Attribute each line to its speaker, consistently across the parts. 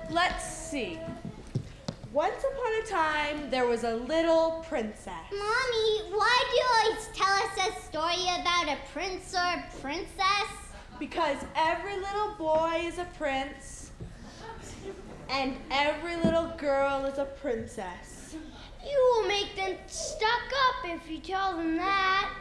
Speaker 1: Let's see. Once upon a time, there was a little princess.
Speaker 2: Mommy, why do you always tell us a story about a prince or a princess?
Speaker 1: Because every little boy is a prince, and every little girl is a princess.
Speaker 2: You will make them stuck up if you tell them that.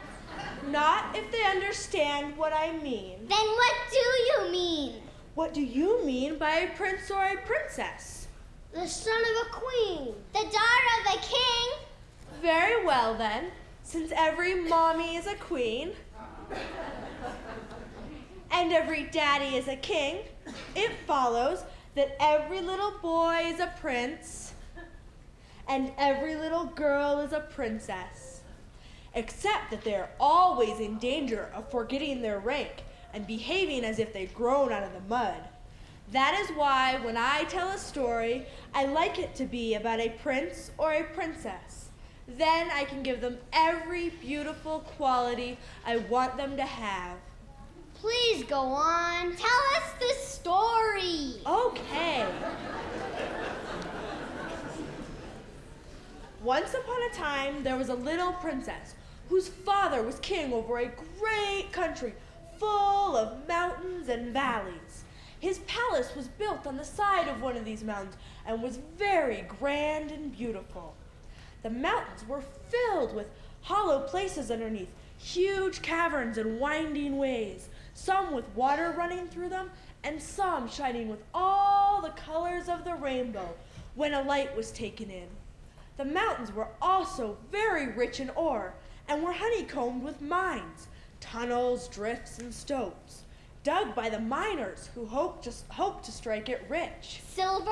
Speaker 1: Not if they understand what I mean.
Speaker 2: Then what do you mean?
Speaker 1: What do you mean by a prince or a princess?
Speaker 2: The son of a queen. The daughter of a king.
Speaker 1: Very well then, since every mommy is a queen, and every daddy is a king, it follows that every little boy is a prince, and every little girl is a princess, except that they're always in danger of forgetting their rank and behaving as if they'd grown out of the mud. That is why when I tell a story, I like it to be about a prince or a princess. Then I can give them every beautiful quality I want them to have.
Speaker 2: Please go on. Tell us the story.
Speaker 1: Okay. Once upon a time, there was a little princess whose father was king over a great country full of mountains and valleys. His palace was built on the side of one of these mountains and was very grand and beautiful. The mountains were filled with hollow places underneath, huge caverns and winding ways, some with water running through them and some shining with all the colors of the rainbow when a light was taken in. The mountains were also very rich in ore and were honeycombed with mines, tunnels, drifts, and stopes, dug by the miners who hoped to strike it rich.
Speaker 2: Silver?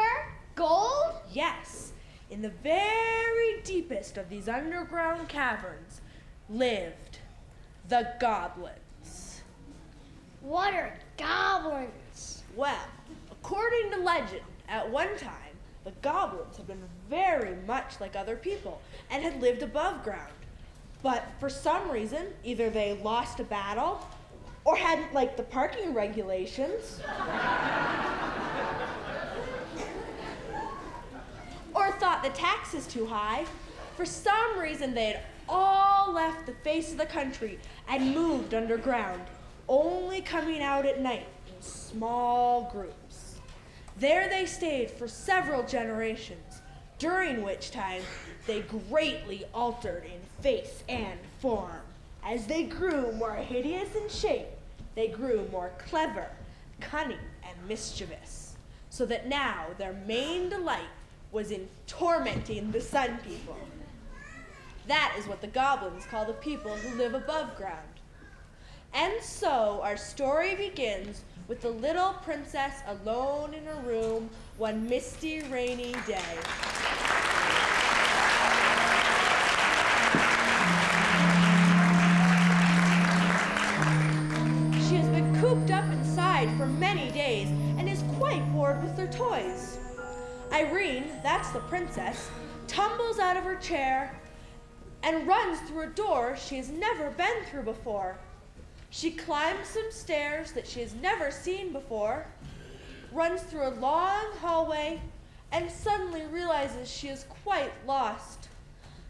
Speaker 2: Gold?
Speaker 1: Yes, in the very deepest of these underground caverns lived the goblins.
Speaker 2: What are goblins?
Speaker 1: Well, according to legend, at one time, the goblins had been very much like other people and had lived above ground. But for some reason, either they lost a battle or hadn't liked the parking regulations, or thought the taxes too high. For some reason, they had all left the face of the country and moved underground, only coming out at night in small groups. There they stayed for several generations, during which time they greatly altered in face and form. As they grew more hideous in shape, they grew more clever, cunning, and mischievous, so that now their main delight was in tormenting the Sun People. That is what the goblins call the people who live above ground. And so our story begins with the little princess alone in her room one misty, rainy day. She has been cooped up inside for many days and is quite bored with her toys. Irene, that's the princess, tumbles out of her chair and runs through a door she has never been through before. She climbs some stairs that she has never seen before, runs through a long hallway, and suddenly realizes she is quite lost.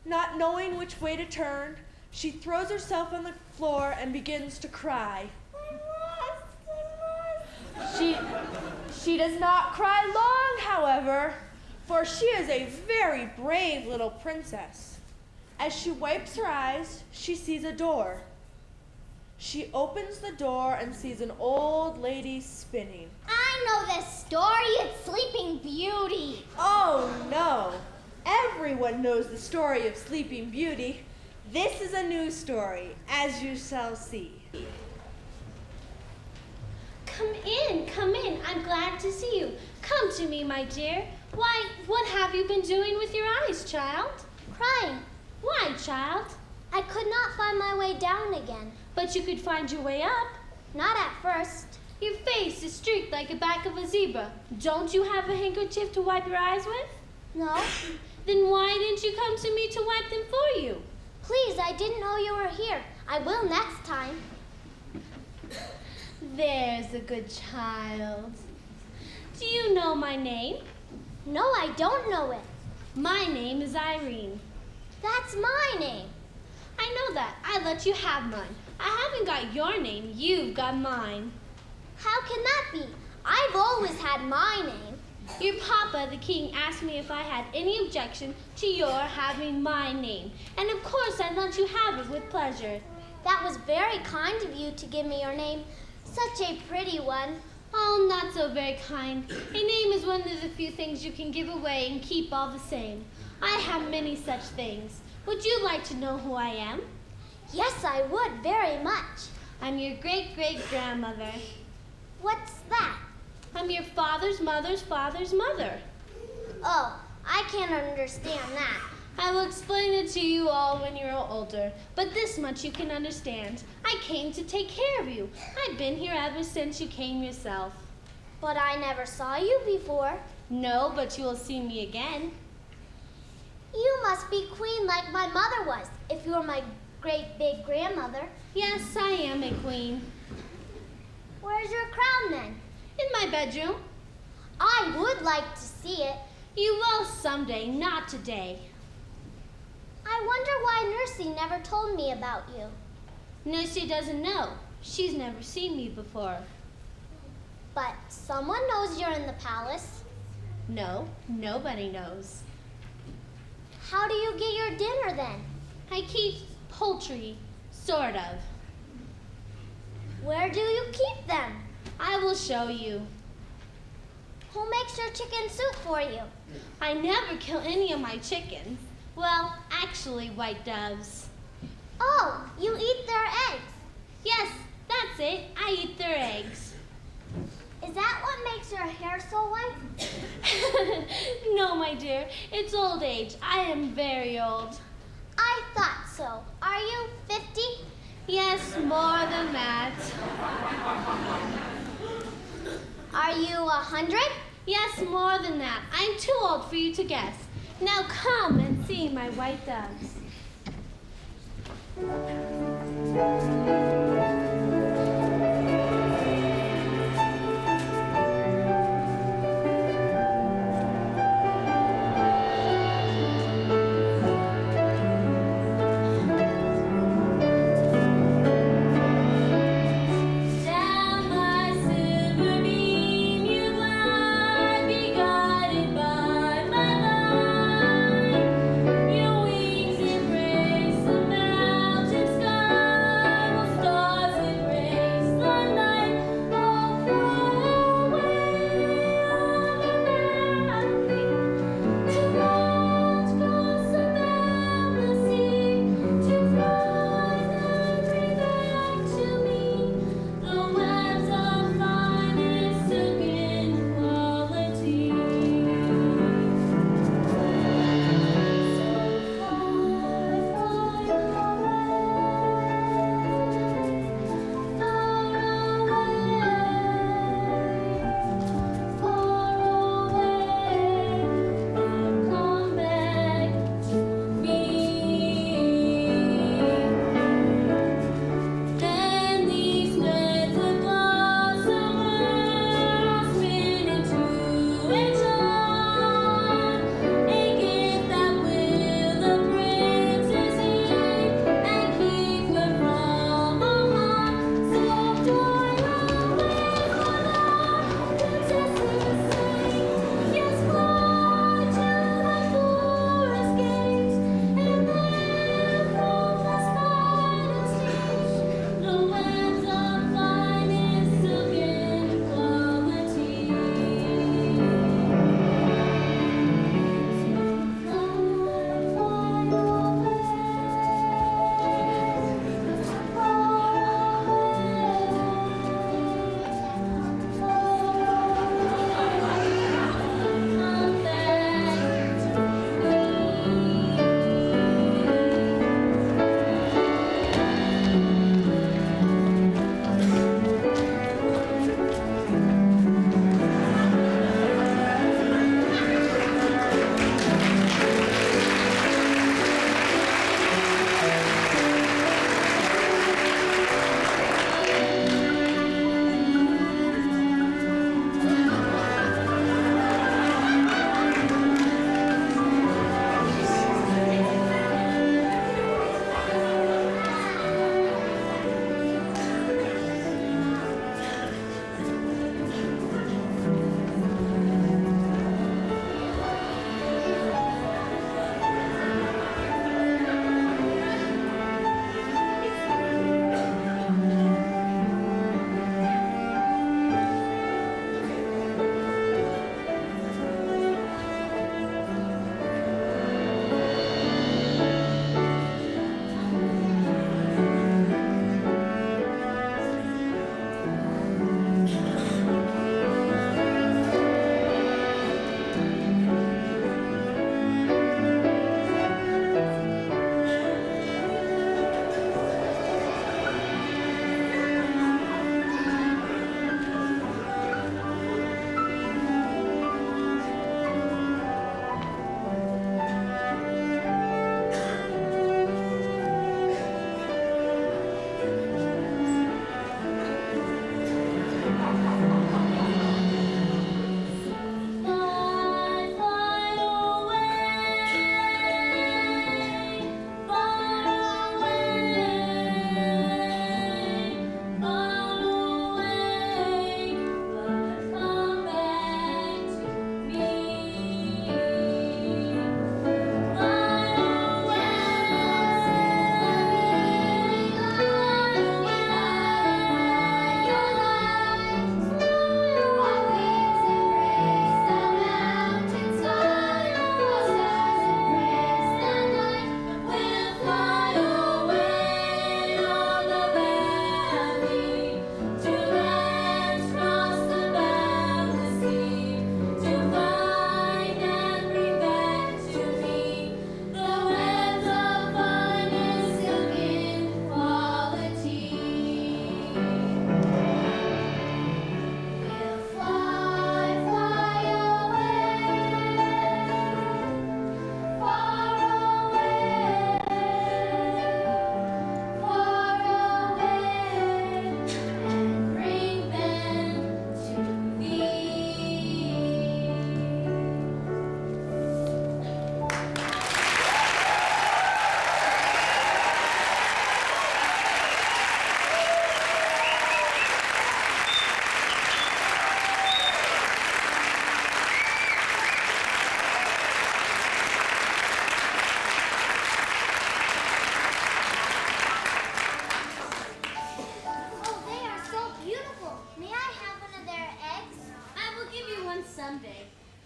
Speaker 1: Not knowing which way to turn, she throws herself on the floor and begins to cry. She does not cry long, however, for she is a very brave little princess. As she wipes her eyes, she sees a door. She opens the door and sees an old lady spinning.
Speaker 2: I know this story. It's Sleeping Beauty.
Speaker 1: Oh, no. Everyone knows the story of Sleeping Beauty. This is a new story, as you shall see.
Speaker 3: Come in. I'm glad to see you. Come to me, my dear. Why, what have you been doing with your eyes, child?
Speaker 2: Crying.
Speaker 3: Why, child?
Speaker 2: I could not find my way down again.
Speaker 3: But you could find your way up.
Speaker 2: Not at first.
Speaker 3: Your face is streaked like the back of a zebra. Don't you have a handkerchief to wipe your eyes with?
Speaker 2: No.
Speaker 3: Then why didn't you come to me to wipe them for you?
Speaker 2: Please, I didn't know you were here. I will next time.
Speaker 3: There's a good child. Do you know my name?
Speaker 2: No, I don't know it.
Speaker 3: My name is Irene.
Speaker 2: That's my name.
Speaker 3: I know that. I let you have mine. I haven't got your name. You've got mine.
Speaker 2: How can that be? I've always had my name.
Speaker 3: Your papa, the king, asked me if I had any objection to your having my name. And of course I let you have it with pleasure.
Speaker 2: That was very kind of you to give me your name. Such a pretty one.
Speaker 3: Oh, not so very kind. A name is one of the few things you can give away and keep all the same. I have many such things. Would you like to know who I am?
Speaker 2: Yes, I would, very much.
Speaker 3: I'm your great-great-grandmother.
Speaker 2: What's that?
Speaker 3: I'm your father's mother's father's mother.
Speaker 2: Oh, I can't understand that.
Speaker 3: I will explain it to you all when you're older, but this much you can understand. I came to take care of you. I've been here ever since you came yourself.
Speaker 2: But I never saw you before.
Speaker 3: No, but you will see me again.
Speaker 2: You must be queen like my mother was, if you're my great big grandmother.
Speaker 3: Yes, I am a queen.
Speaker 2: Where's your crown then?
Speaker 3: In my bedroom.
Speaker 2: I would like to see it.
Speaker 3: You will someday, not today.
Speaker 2: I wonder why Nursey never told me about you.
Speaker 3: Nursey doesn't know. She's never seen me before.
Speaker 2: But someone knows you're in the palace.
Speaker 3: No, nobody knows.
Speaker 2: How do you get your dinner then?
Speaker 3: I keep poultry, sort of.
Speaker 2: Where do you keep them?
Speaker 3: I will show you.
Speaker 2: Who makes your chicken soup for you?
Speaker 3: I never kill any of my chickens. Well, actually, white doves.
Speaker 2: Oh, you eat their eggs.
Speaker 3: Yes, that's it. I eat their eggs.
Speaker 2: Is that what makes your hair so white?
Speaker 3: No, my dear. It's old age. I am very old.
Speaker 2: I thought so. Are you 50?
Speaker 3: Yes, more than that.
Speaker 2: Are you 100?
Speaker 3: Yes, more than that. I'm too old for you to guess. Now come and see my white doves. Your wings embrace the mountain sky.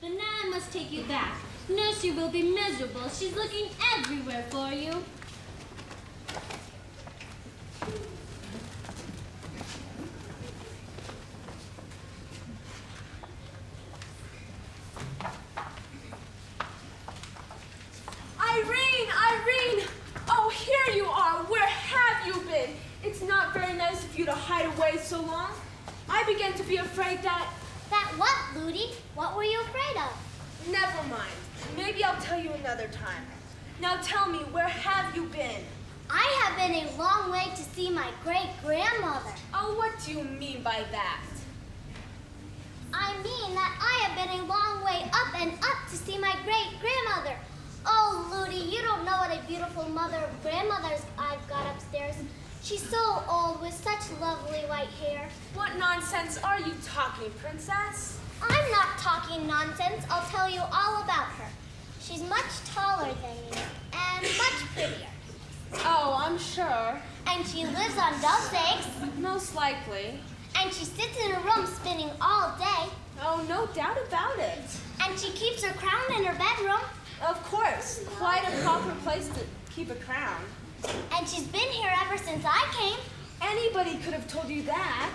Speaker 3: But now I must take you back. Nursery will be miserable. She's looking everywhere for you.
Speaker 1: Irene! Oh, here you are. Where have you been? It's not very nice of you to hide away so long. I began to be afraid that...
Speaker 2: That what, Ludi? What were you afraid of?
Speaker 1: Never mind. Maybe I'll tell you another time. Now tell me, where have you been?
Speaker 2: I have been a long way to see my great-grandmother.
Speaker 1: Oh, what do you mean by that?
Speaker 2: I mean that I have been a long way up and up to see my great-grandmother. Oh, Ludi, you don't know what a beautiful grandmother I've got upstairs. She's so old with such lovely white hair.
Speaker 1: What nonsense are you talking, Princess?
Speaker 2: I'm not talking nonsense. I'll tell you all about her. She's much taller than you and much prettier.
Speaker 1: Oh, I'm sure.
Speaker 2: And she lives on dove's eggs.
Speaker 1: Most likely.
Speaker 2: And she sits in her room spinning all day.
Speaker 1: Oh, no doubt about it.
Speaker 2: And she keeps her crown in her bedroom.
Speaker 1: Of course. Quite a proper place to keep a crown.
Speaker 2: And she's been here ever since I came.
Speaker 1: Anybody could have told you that.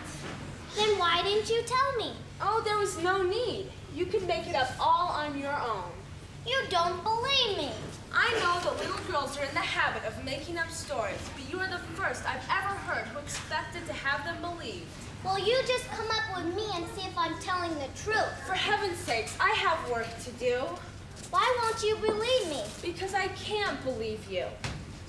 Speaker 2: Then why didn't you tell me?
Speaker 1: Oh, there was no need. You could make it up all on your own.
Speaker 2: You don't believe me.
Speaker 1: I know that little girls are in the habit of making up stories, but you are the first I've ever heard who expected to have them believed.
Speaker 2: Well, you just come up with me and see if I'm telling the truth.
Speaker 1: For heaven's sakes, I have work to do.
Speaker 2: Why won't you believe me?
Speaker 1: Because I can't believe you.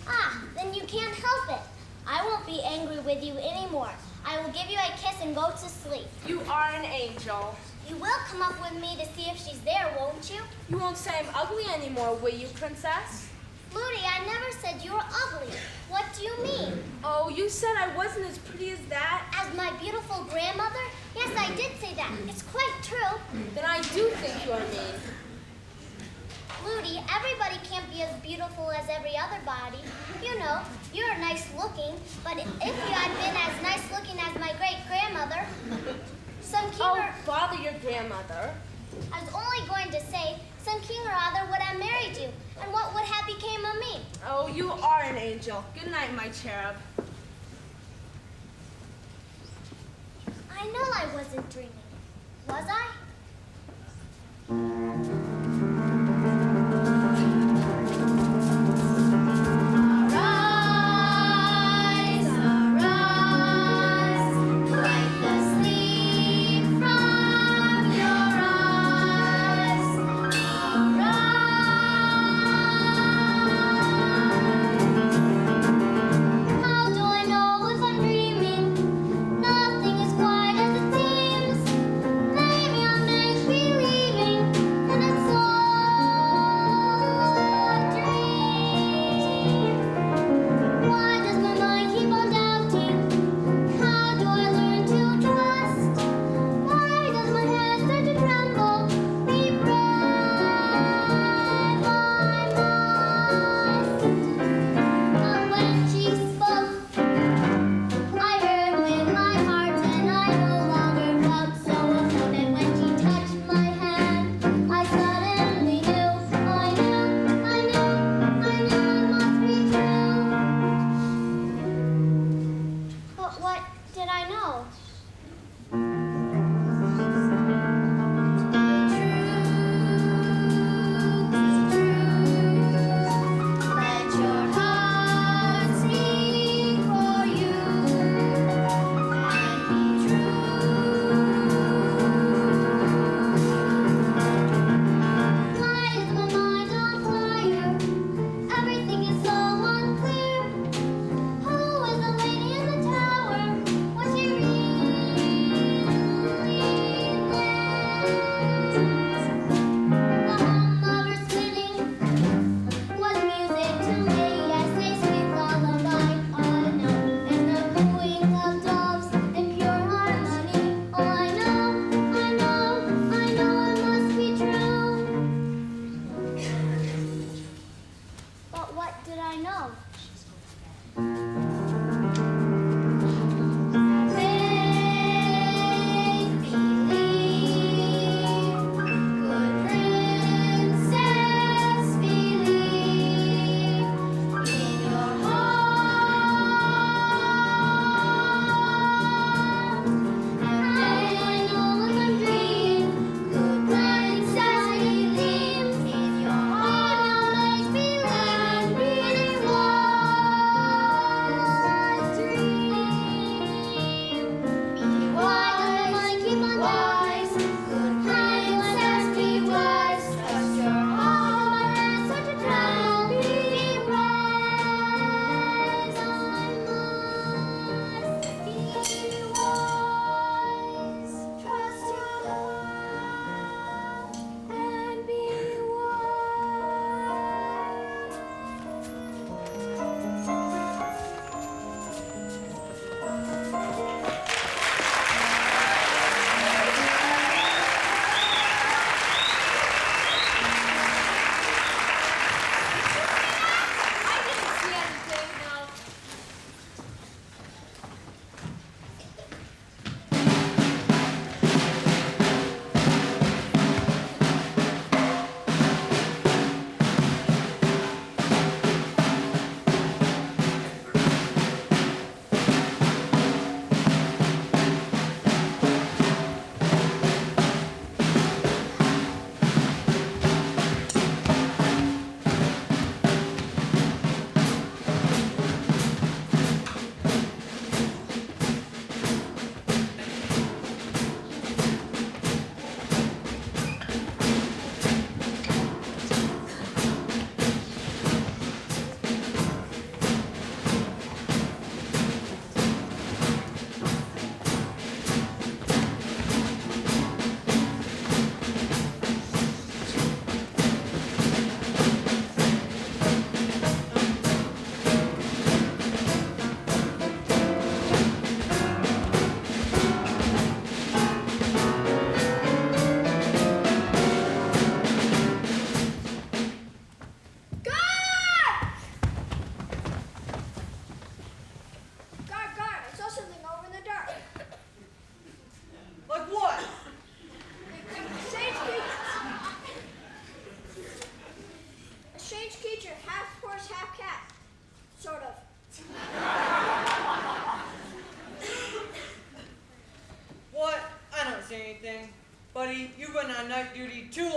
Speaker 2: Ah, then you can't help it. I won't be angry with you anymore. I will give you a kiss and go to sleep.
Speaker 1: You are an angel.
Speaker 2: You will come up with me to see if she's there, won't you?
Speaker 1: You won't say I'm ugly anymore, will you, Princess?
Speaker 2: Ludi, I never said you were ugly. What do you mean?
Speaker 1: Oh, you said I wasn't as pretty as that?
Speaker 2: As my beautiful grandmother? Yes, I did say that. It's quite true.
Speaker 1: Then I do think you are mean.
Speaker 2: Ludi, everybody can't be as beautiful as every other body. You know, you're nice looking, but if you had been as nice looking as my great-grandmother, some king
Speaker 1: Oh, bother your grandmother.
Speaker 2: I was only going to say, some king or other would have married you, and what would have became of me?
Speaker 1: Oh, you are an angel. Good night, my cherub.
Speaker 2: I know I wasn't dreaming. Was I? Lay me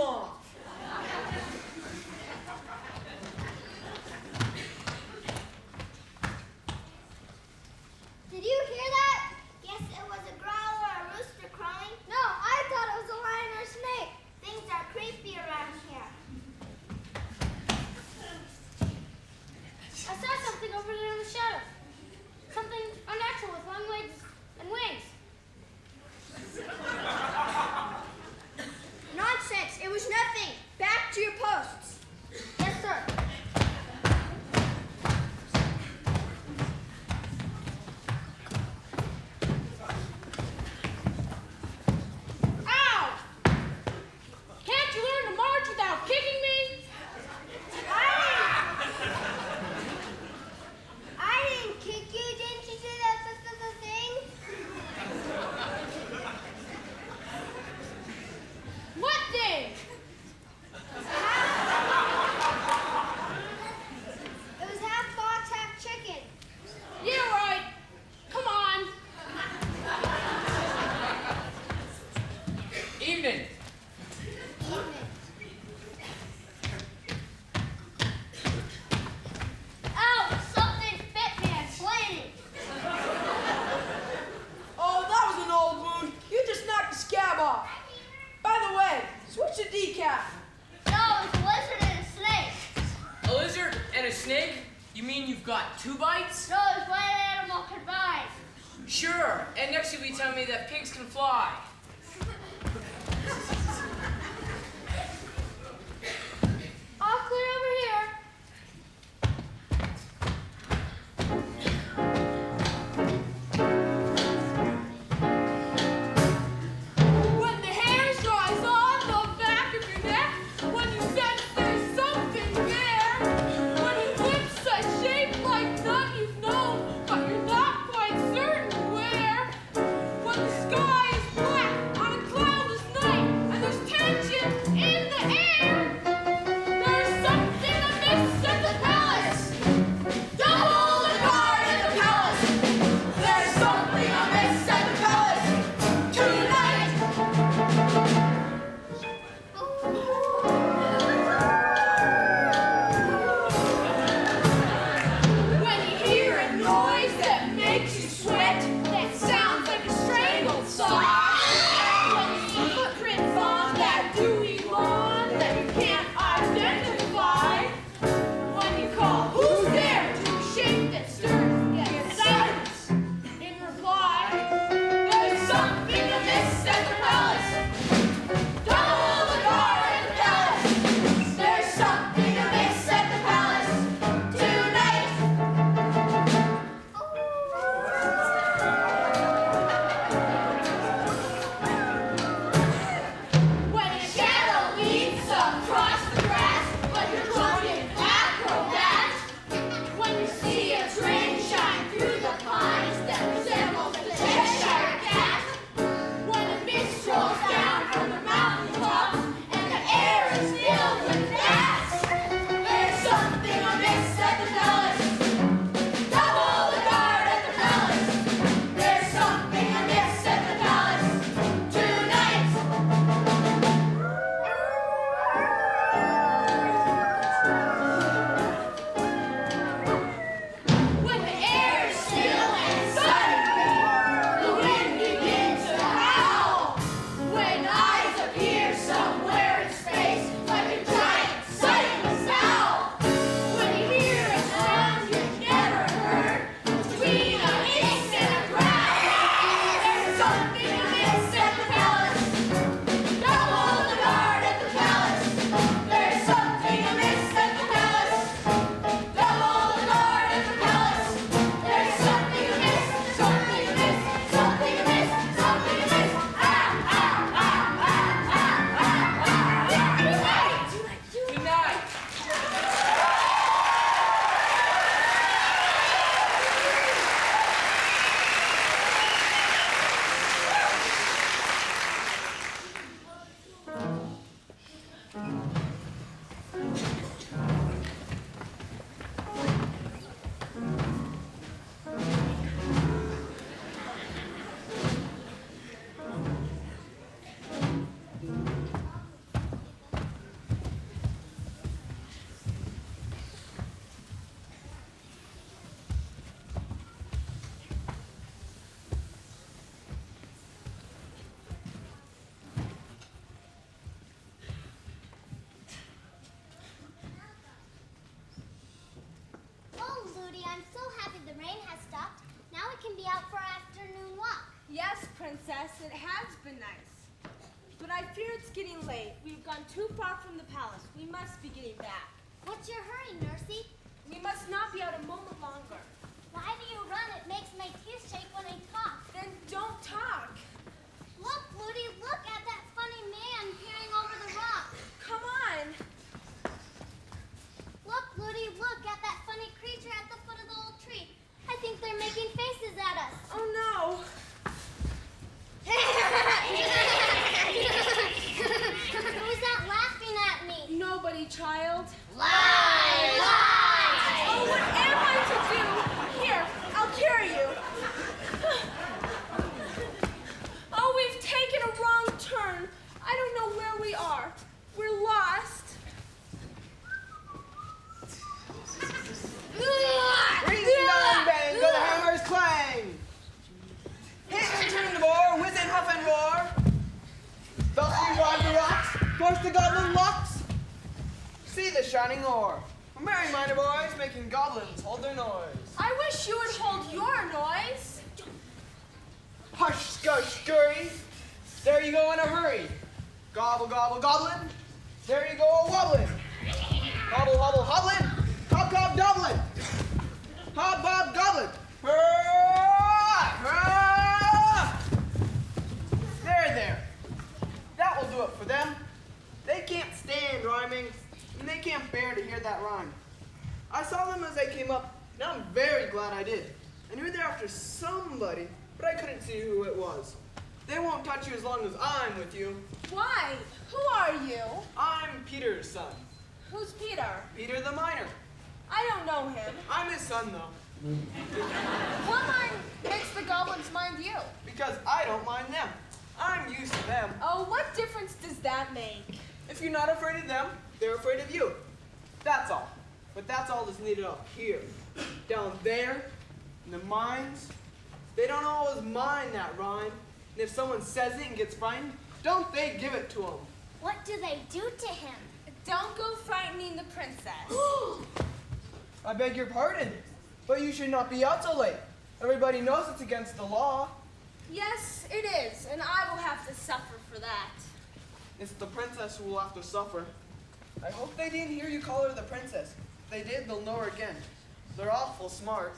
Speaker 4: along.
Speaker 2: Did you hear that? Yes, it was a growl or a rooster crowing. No, I thought it was a lion or a snake. Things are creepy around here.
Speaker 3: I saw something over there in the shadow. Something unnatural with long legs and wings.
Speaker 1: Nonsense! It was nothing! Back to your posts!
Speaker 3: Yes, sir. Ow! Can't you learn to march without kicking me?
Speaker 2: I didn't kick you. Didn't you do that thing?
Speaker 3: What thing?
Speaker 2: It was half fox, half chicken.
Speaker 3: You're right. Come on.
Speaker 4: Evening.
Speaker 2: Oh, something bit me. I'm bleeding.
Speaker 4: Oh, that was an old wound. You just knocked the scab off. By the way, switch the decaf.
Speaker 2: No, it's a lizard and a snake.
Speaker 5: A lizard and a snake? You mean you've got 2 bites?
Speaker 2: No, it's one animal combined.
Speaker 5: Sure, and next you'll be telling me that pigs can fly.
Speaker 3: All clear over here. When the hair dries on the back of your neck, when you sense there's something there, when your lips are shaped like none you've known, but you're not quite certain where, when the sky is black
Speaker 2: Ludi, I'm so happy the rain has stopped. Now we can be out for our afternoon walk.
Speaker 1: Yes, Princess, it has been nice. But I fear it's getting late. We've gone too far from the palace. We must be getting back.
Speaker 2: What's your hurry, Nursey?
Speaker 1: We must not be out a moment longer.
Speaker 2: Why do you run? It makes my teeth shake when I talk.
Speaker 1: Then don't talk.
Speaker 2: Look, Ludi, look at that funny man peering over the rock.
Speaker 1: Come on.
Speaker 2: Look, Ludi, look at that funny creature at the foot of the old tree. I think they're making faces at us.
Speaker 1: Oh, no.
Speaker 2: Who's that laughing at me?
Speaker 1: Nobody, child.
Speaker 2: Lie!
Speaker 1: Oh, what am I to do? Here, I'll carry you. Oh, we've taken a wrong turn. I don't know where we are. We're lost.
Speaker 6: Ring dong bang, go the hammers clang. Hit and turn the bore, whiz and huff and roar. Thus we ride the rocks, course the goblin locks. See the shining ore. Merry-minded boys making goblins hold their noise.
Speaker 1: I wish you would hold your noise.
Speaker 6: Hush, scush, scurry. There you go in a hurry. Gobble, gobble, goblin. There you go a wobbling. Hobble, hobble, hobbling. Hop, hop, doubling. Hob, bob, goblin. Hurrah! Hurrah! There. That will do it for them. They can't stand rhyming, and they can't bear to hear that rhyme. I saw them as they came up, and I'm very glad I did. I knew they're after somebody, but I couldn't see who it was. They won't touch you as long as I'm with you.
Speaker 1: Why? Who are you?
Speaker 6: I'm Peter's son.
Speaker 1: Who's Peter?
Speaker 6: Peter the miner.
Speaker 1: I don't know him.
Speaker 6: I'm his son, though,
Speaker 1: What mind makes the goblins mind you?
Speaker 6: because I don't mind them. I'm used to them.
Speaker 1: Oh, what difference does that make?
Speaker 6: If you're not afraid of them, they're afraid of you. That's all. But that's all that's needed up here. Down there, in the mines, they don't always mind that rhyme. And if someone says it and gets frightened, don't they give it to them.
Speaker 2: What do they do to him?
Speaker 1: Don't go frightening the princess.
Speaker 6: I beg your pardon, but you should not be out so late. Everybody knows it's against the law.
Speaker 1: Yes, it is, and I will have to suffer for that.
Speaker 6: It's the princess who will have to suffer. I hope they didn't hear you call her the princess. If they did, they'll know her again. They're awful smart.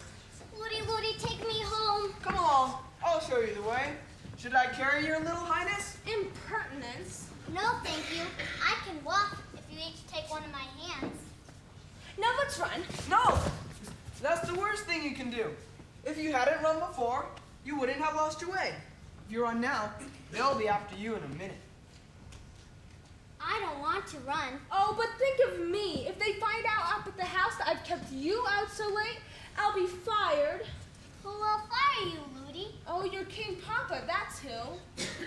Speaker 2: Ludi, take me home.
Speaker 6: Come along, I'll show you the way. Should I carry your little highness?
Speaker 1: Impertinence.
Speaker 2: No, thank you. I can walk if you each take one of my hands.
Speaker 1: Now let's run.
Speaker 6: No! That's the worst thing you can do. If you hadn't run before, you wouldn't have lost your way. If you run now, they'll be after you in a minute.
Speaker 2: I don't want to run.
Speaker 1: Oh, but think of me. If they find out up at the house that I've kept you out so late, I'll be fired.
Speaker 2: Who will fire you, Ludi?
Speaker 1: Oh, your King Papa, that's who.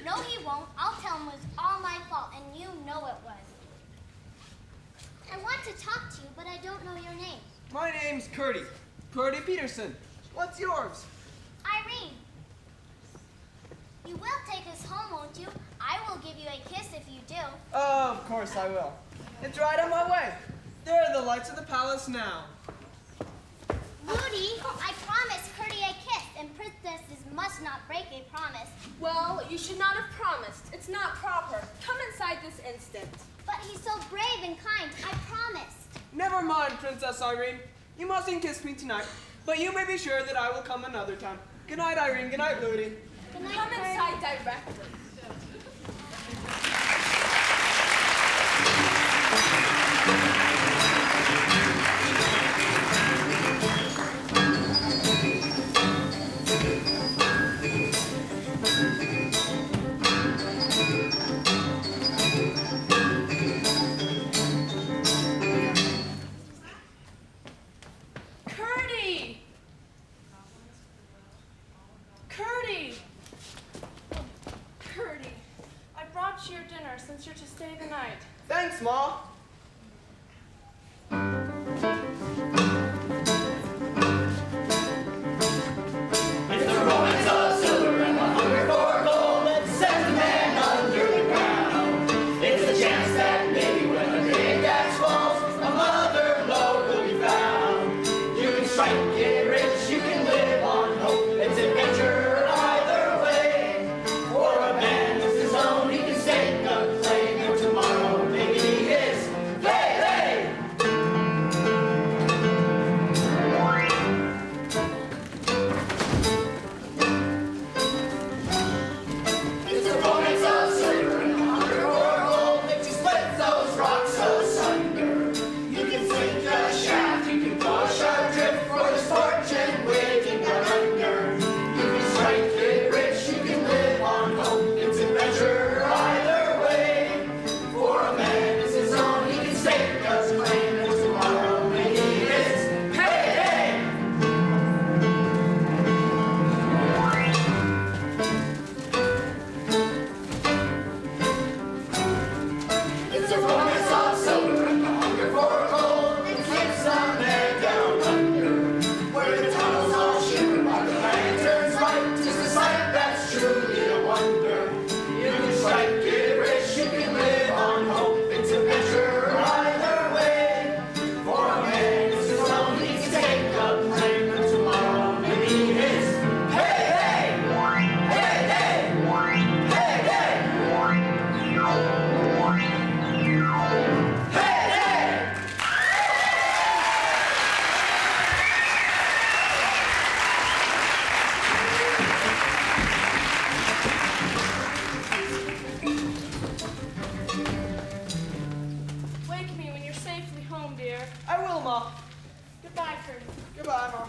Speaker 2: No, he won't. I'll tell him it was all my fault, and you know it was. I want to talk to you, but I don't know your name.
Speaker 6: My name's Curdy. Curdy Peterson. What's yours?
Speaker 2: Irene. You will take us home, won't you? I will give you a kiss if you do.
Speaker 6: Of course I will. It's right on my way. There are the lights of the palace now.
Speaker 2: Ludi, I promised Curdy a kiss, and princesses must not break a promise.
Speaker 1: Well, you should not have promised. It's not proper. Come inside this instant.
Speaker 2: But he's so brave and kind, I promised.
Speaker 6: Never mind, Princess Irene. You mustn't kiss me tonight, but you may be sure that I will come another time. Good night, Irene. Good night, Ludi.
Speaker 2: Good night,
Speaker 1: Come
Speaker 2: Curdy.
Speaker 1: inside directly. Curdy! Curdy!
Speaker 3: home, dear.
Speaker 6: I will, Ma.
Speaker 3: Goodbye, Curdy.
Speaker 6: Goodbye, Ma.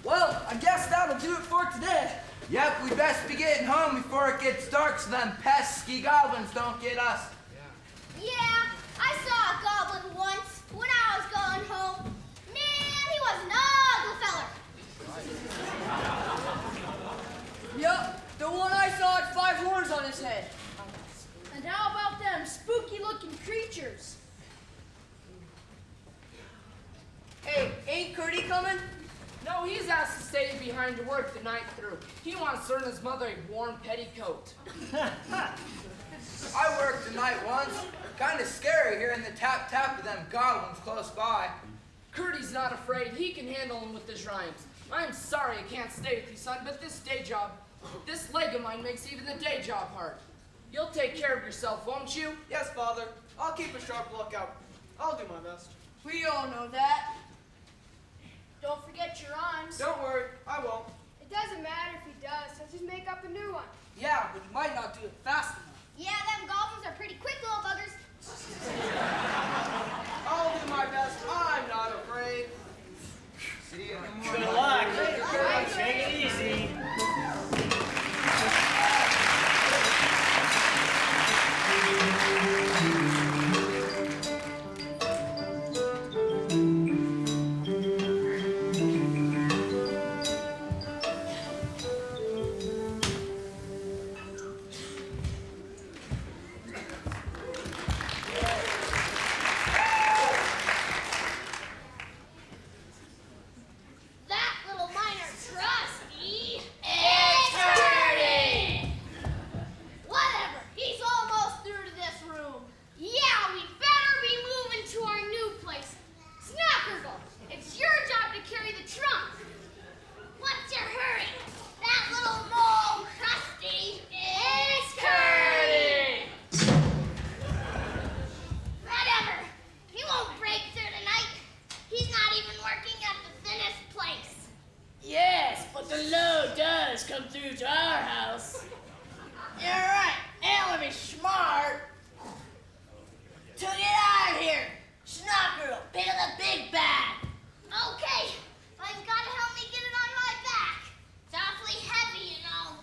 Speaker 4: Well, I guess that'll do it for today.
Speaker 7: Yep, we best be getting home before it gets dark so them pesky goblins don't get us.
Speaker 2: Yeah, I saw a goblin once when I was going home. Man, he was an ugly feller.
Speaker 3: Yep, the one I saw had 5 horns on his head. And how about them spooky-looking creatures? Hey, ain't Curdy coming?
Speaker 5: No, he's asked to stay behind to work the night through. He wants to earn his mother a warm petticoat.
Speaker 7: I worked the night once. Kinda scary hearing the tap-tap of them goblins close by.
Speaker 5: Curdy's not afraid. He can handle him with his rhymes. I'm sorry I can't stay with you, son, but this leg of mine makes even the day job hard. You'll take care of yourself, won't you?
Speaker 6: Yes, Father. I'll keep a sharp lookout. I'll do my best.
Speaker 3: We all know that. Don't forget your rhymes.
Speaker 6: Don't worry, I won't.
Speaker 8: It doesn't matter if he does, he'll just make up a new one.
Speaker 4: Yeah, but you might not do it fast enough.
Speaker 2: Yeah, them goblins are pretty quick little buggers.
Speaker 6: I'll do my best. I'm not afraid.
Speaker 7: See you in the
Speaker 9: Good
Speaker 7: morning.
Speaker 9: luck. Take it easy.
Speaker 2: That little miner trusty.
Speaker 3: It's Curdy!
Speaker 2: Whatever, he's almost through to this room. Yeah, we better be moving to our new place. Snackergle, it's your job to carry the trunk. What's your hurry? That little mole crusty. It's Curdy! Whatever, he won't break through tonight. He's not even working at the thinnest place.
Speaker 3: Yes, but the load does come through to our house. You're right, and let me smart. To get out of here, Snocker'll pick up the big bag.
Speaker 2: Okay, but you've got to help me get it on my back. It's awfully heavy, you know.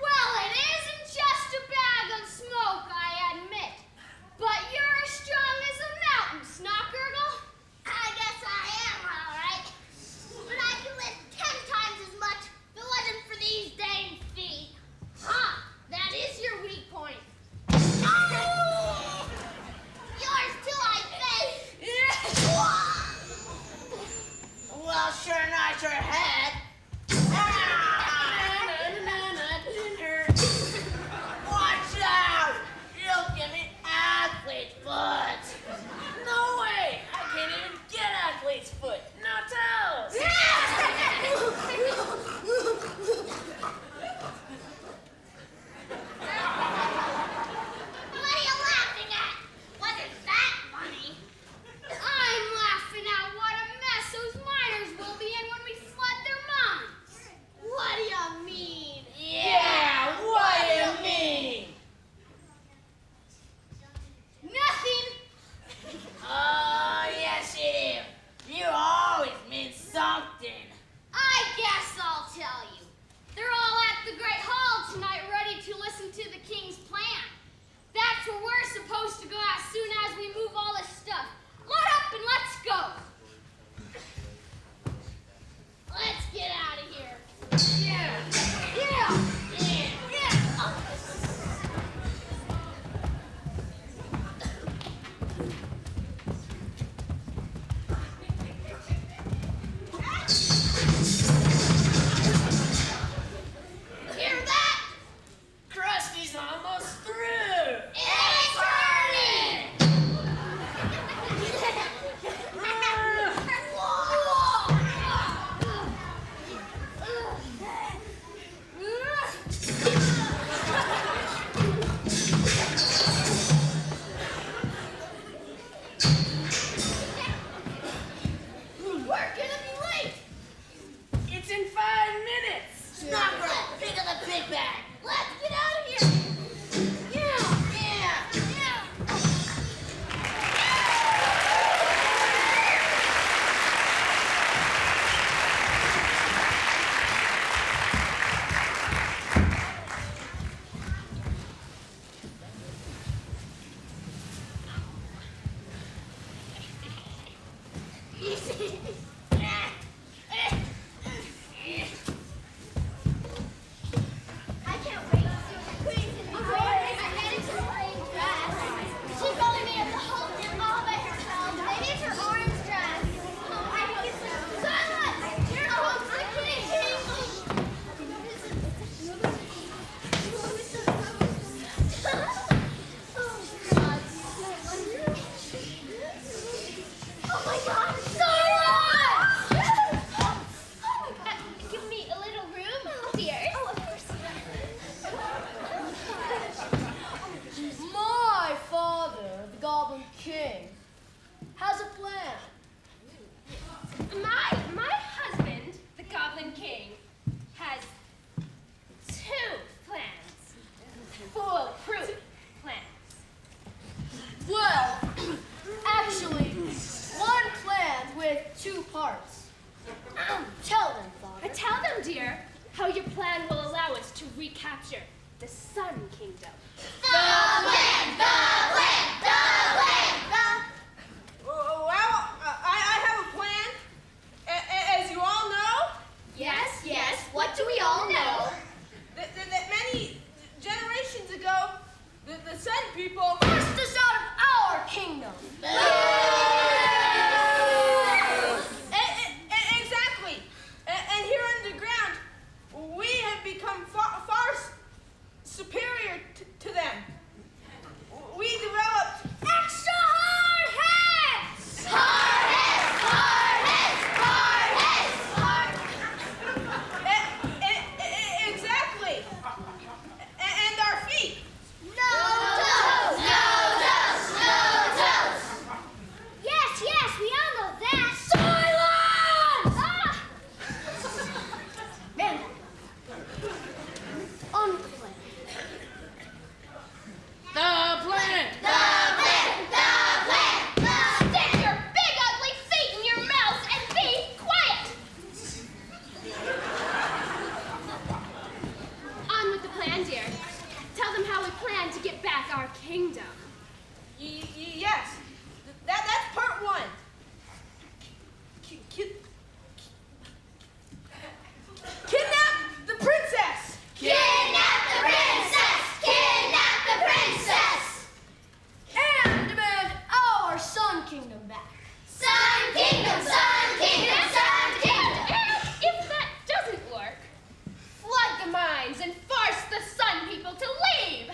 Speaker 2: Well, it isn't just a bag of smoke, I admit. But you're as strong as a mountain, Snockergle. I guess I am, all right. But I can lift 10 times as much if it wasn't for these dang feet. Huh, that is your weak point. Oh! Yours too, I think.
Speaker 3: Well, sure nice your head. Watch out! You'll give me athlete's foot. No way! I can't even get athlete's foot. No toes.
Speaker 2: What are you laughing at? Wasn't that funny? I'm laughing at what a mess those miners will be in when we flood their mines. What do you mean?
Speaker 3: Yeah, what do you mean?
Speaker 2: Nothing.
Speaker 3: Oh, yes you do. You always mean something.
Speaker 2: I guess I'll tell you. They're all at the Great Hall tonight ready to listen to the king's plan. That's where we're supposed to go as soon as we move all this stuff. Load up and let's go. Let's get out of here.
Speaker 3: Yeah.
Speaker 2: Yeah.
Speaker 3: Yeah.
Speaker 2: Yeah. Hear that?
Speaker 3: Krusty's almost through.
Speaker 2: It's turning! Whoa!
Speaker 3: Snodgrass, pick up the big bag. Let's get out of here.
Speaker 2: I can't wait to see what the queen's in the world. I'm headed to the plain dress. She's only made up the whole thing all by herself. Maybe it's her orange dress. Oh, I think it's silence! Here comes the king! Oh my God! Give me a little room, dear. Oh, of course.
Speaker 8: My father, the Goblin King, has a plan.
Speaker 10: My husband, the Goblin King, has 2 plans. Foolproof plans.
Speaker 8: Well, actually, one plan with 2 parts. Tell them, Father.
Speaker 10: Tell them, dear, how your plan will allow us to recapture the Sun Kingdom.
Speaker 4: Well, I have a plan. As you all know,
Speaker 10: Yes, what do we all know?
Speaker 4: that many generations ago, the Sun people.
Speaker 8: Forced us out of our kingdom.
Speaker 4: Exactly. And here underground, we have become far superior to them. We developed
Speaker 2: Extra hard heads! Hard heads!
Speaker 4: exactly. And our feet.
Speaker 2: No toes! Yes, we all know that. Silence!
Speaker 8: And unplanned.
Speaker 10: Stick your big ugly feet in your mouths and be quiet! On with the plan, dear. Tell them how we plan to get back our kingdom.
Speaker 4: Yes. That's part 1. Kidnap the princess.
Speaker 8: And demand our Sun Kingdom back.
Speaker 10: And if that doesn't work, flood the mines and force the Sun people to leave!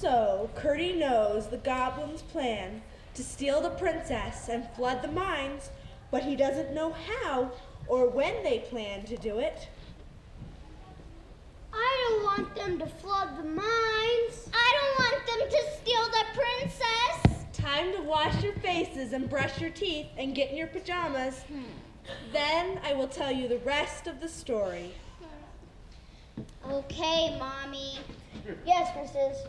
Speaker 1: So, Curdy knows the Goblin's plan to steal the princess and flood the mines, but he doesn't know how or when they plan to do it.
Speaker 2: I don't want them to flood the mines. I don't want them to steal the princess.
Speaker 1: Time to wash your faces and brush your teeth and get in your pajamas. Then I will tell you the rest of the story.
Speaker 2: Okay, Mommy. Yes, Mrs.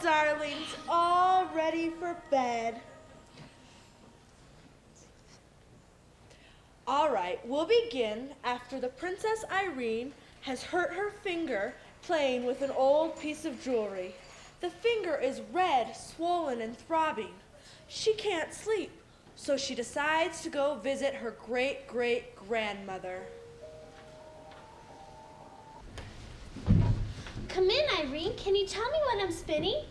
Speaker 1: darlings, all ready for bed. All right, we'll begin after the Princess Irene has hurt her finger playing with an old piece of jewelry. The finger is red, swollen, and throbbing. She can't sleep, so she decides to go visit her great-great-grandmother.
Speaker 2: Come in, Irene. Can you tell me what I'm spinning?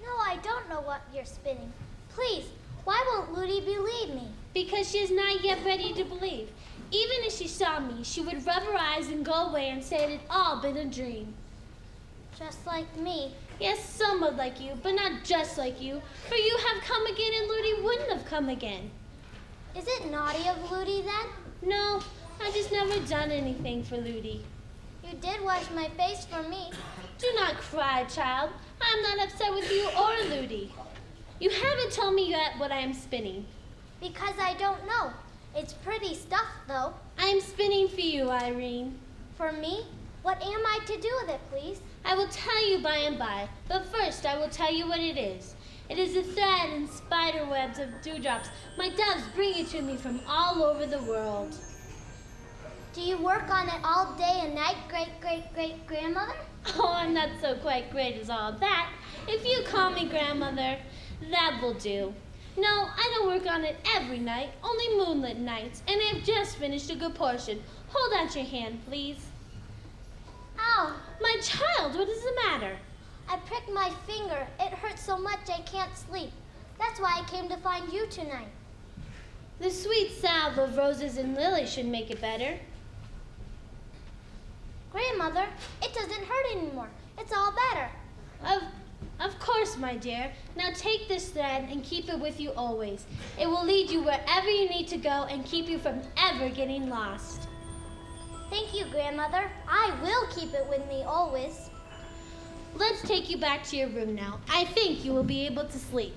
Speaker 2: No, I don't know what you're spinning. Please, why won't Ludi believe me?
Speaker 11: Because she is not yet ready to believe. Even if she saw me, she would rub her eyes and go away and say it had all been a dream.
Speaker 2: Just like me.
Speaker 11: Yes, somewhat like you, but not just like you. For you have come again and Ludi wouldn't have come again.
Speaker 2: Is it naughty of Ludi then?
Speaker 11: No, I've just never done anything for Ludi.
Speaker 2: You did wash my face for me.
Speaker 11: Do not cry, child. I am not upset with you or Ludi. You haven't told me yet what I am spinning.
Speaker 2: Because I don't know. It's pretty stuff, though.
Speaker 11: I'm spinning for you, Irene.
Speaker 2: For me? What am I to do with it, please?
Speaker 11: I will tell you by and by, but first I will tell you what it is. It is a thread and spider webs of dewdrops. My doves bring it to me from all over the world.
Speaker 2: Do you work on it all day and night, great-great-great-grandmother?
Speaker 11: Oh, I'm not so quite great as all that. If you call me grandmother, that will do. No, I don't work on it every night, only moonlit nights, and I've just finished a good portion. Hold out your hand, please.
Speaker 2: Ow!
Speaker 11: My child, what is the matter?
Speaker 2: I pricked my finger. It hurts so much I can't sleep. That's why I came to find you tonight.
Speaker 11: The sweet salve of roses and lilies should make it better.
Speaker 2: Grandmother, it doesn't hurt anymore. It's all better.
Speaker 11: Of course, my dear. Now take this thread and keep it with you always. It will lead you wherever you need to go and keep you from ever getting lost.
Speaker 2: Thank you, Grandmother. I will keep it with me always.
Speaker 11: Let's take you back to your room now. I think you will be able to sleep.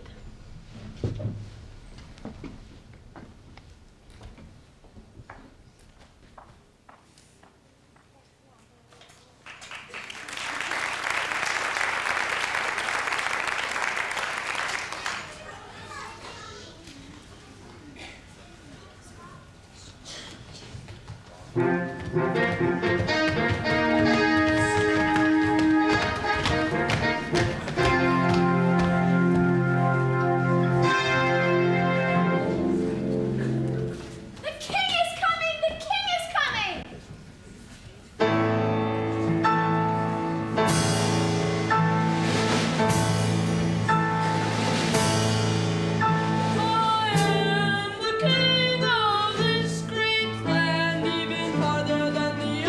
Speaker 4: The king of this great land, even farther than the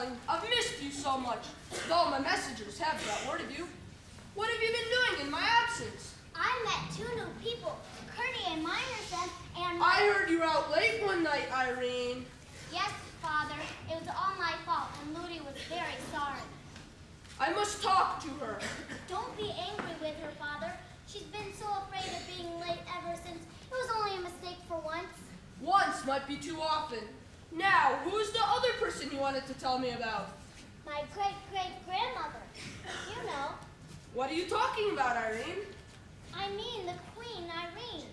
Speaker 4: darling. I've missed you so much. Though my messengers have brought word of you. What have you been doing in my absence?
Speaker 2: I met 2 new people, Curdy and Minerson, and...
Speaker 4: I heard you were out late one night, Irene.
Speaker 2: Yes, Father. It was all my fault, and Ludi was very sorry.
Speaker 4: I must talk to her.
Speaker 2: Don't be angry with her, Father. She's been so afraid of being late ever since. It was only a mistake for once.
Speaker 4: Once might be too often. Now, who's the other person you wanted to tell me about?
Speaker 2: My great-great-grandmother. You know.
Speaker 4: What are you talking about, Irene?
Speaker 2: I mean the Queen Irene,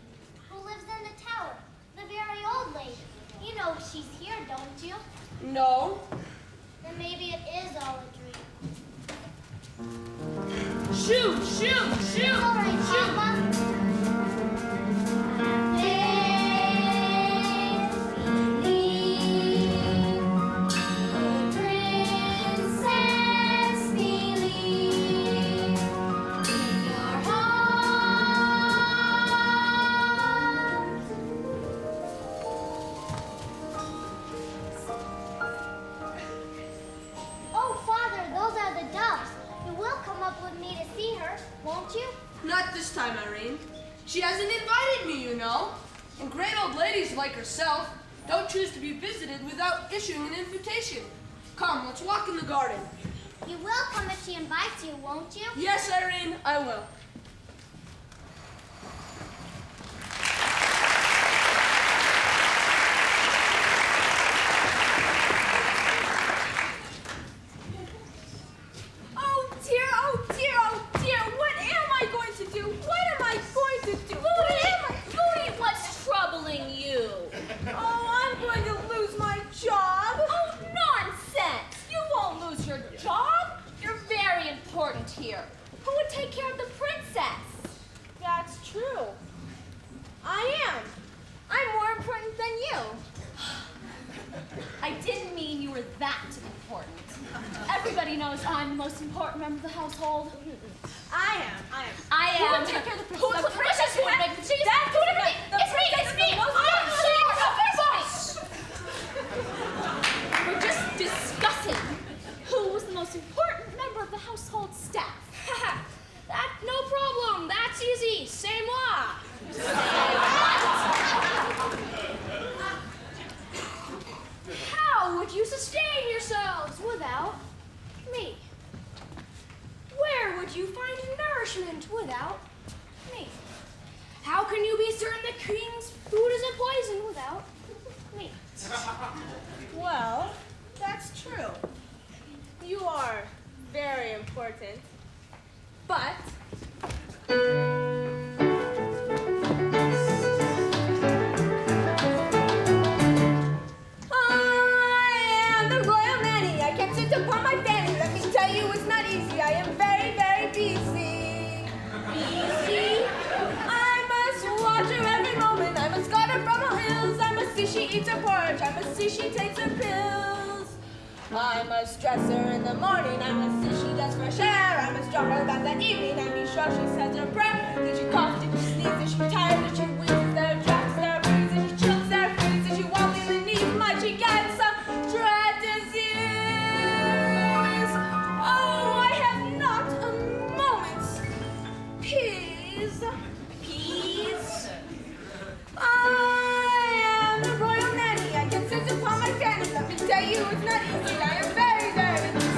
Speaker 2: who lives in the tower. The very old lady. You know she's here, don't you?
Speaker 4: No.
Speaker 2: Then maybe it is all a dream.
Speaker 4: Shoot! Shoot! Shoot!
Speaker 2: All right, Papa. Won't you?
Speaker 4: Not this time, Irene. She hasn't invited me, you know. And great old ladies like herself don't choose to be visited without issuing an invitation. Come, let's walk in the garden.
Speaker 2: You will come if she invites you, won't you?
Speaker 4: Yes, Irene, I will.
Speaker 10: Here. Who would take care of the princess?
Speaker 1: That's true. I am. I'm more important than you.
Speaker 10: I didn't mean you were that important. Everybody knows I'm the most important member of the household.
Speaker 1: I am.
Speaker 10: Who would take care of the princess? The princess who would make the cheese? That's me! It's me! We're just discussing who was the most important member of the household staff.
Speaker 1: That's no problem. That's easy. C'est moi. How would you sustain yourselves without me? Where would you find nourishment without me? How can you be certain the king's food isn't poison without me? Well, that's true. You are very important. But I am the royal nanny. I can't sit upon my fanny. Let me tell you, it's not easy. I am very, very busy. Busy? I must watch her every moment. I must guard her from all ills. I must see she eats her porridge. I must see she takes her pills. I must dress her in the morning. I must see she does fresh air. I must drop her back that evening and be sure she says her prayer. Did she cough? Did she sneeze? Is she tired? Did she wheeze? There drops, there breeze. Did she chills? There freeze. Did she walk in the knees? Might she get some dread disease? Oh, I have not a moment's peace. Peace? I am the royal nanny. I can sit upon my fanny. Let me tell you, it's not easy. I am very, very busy.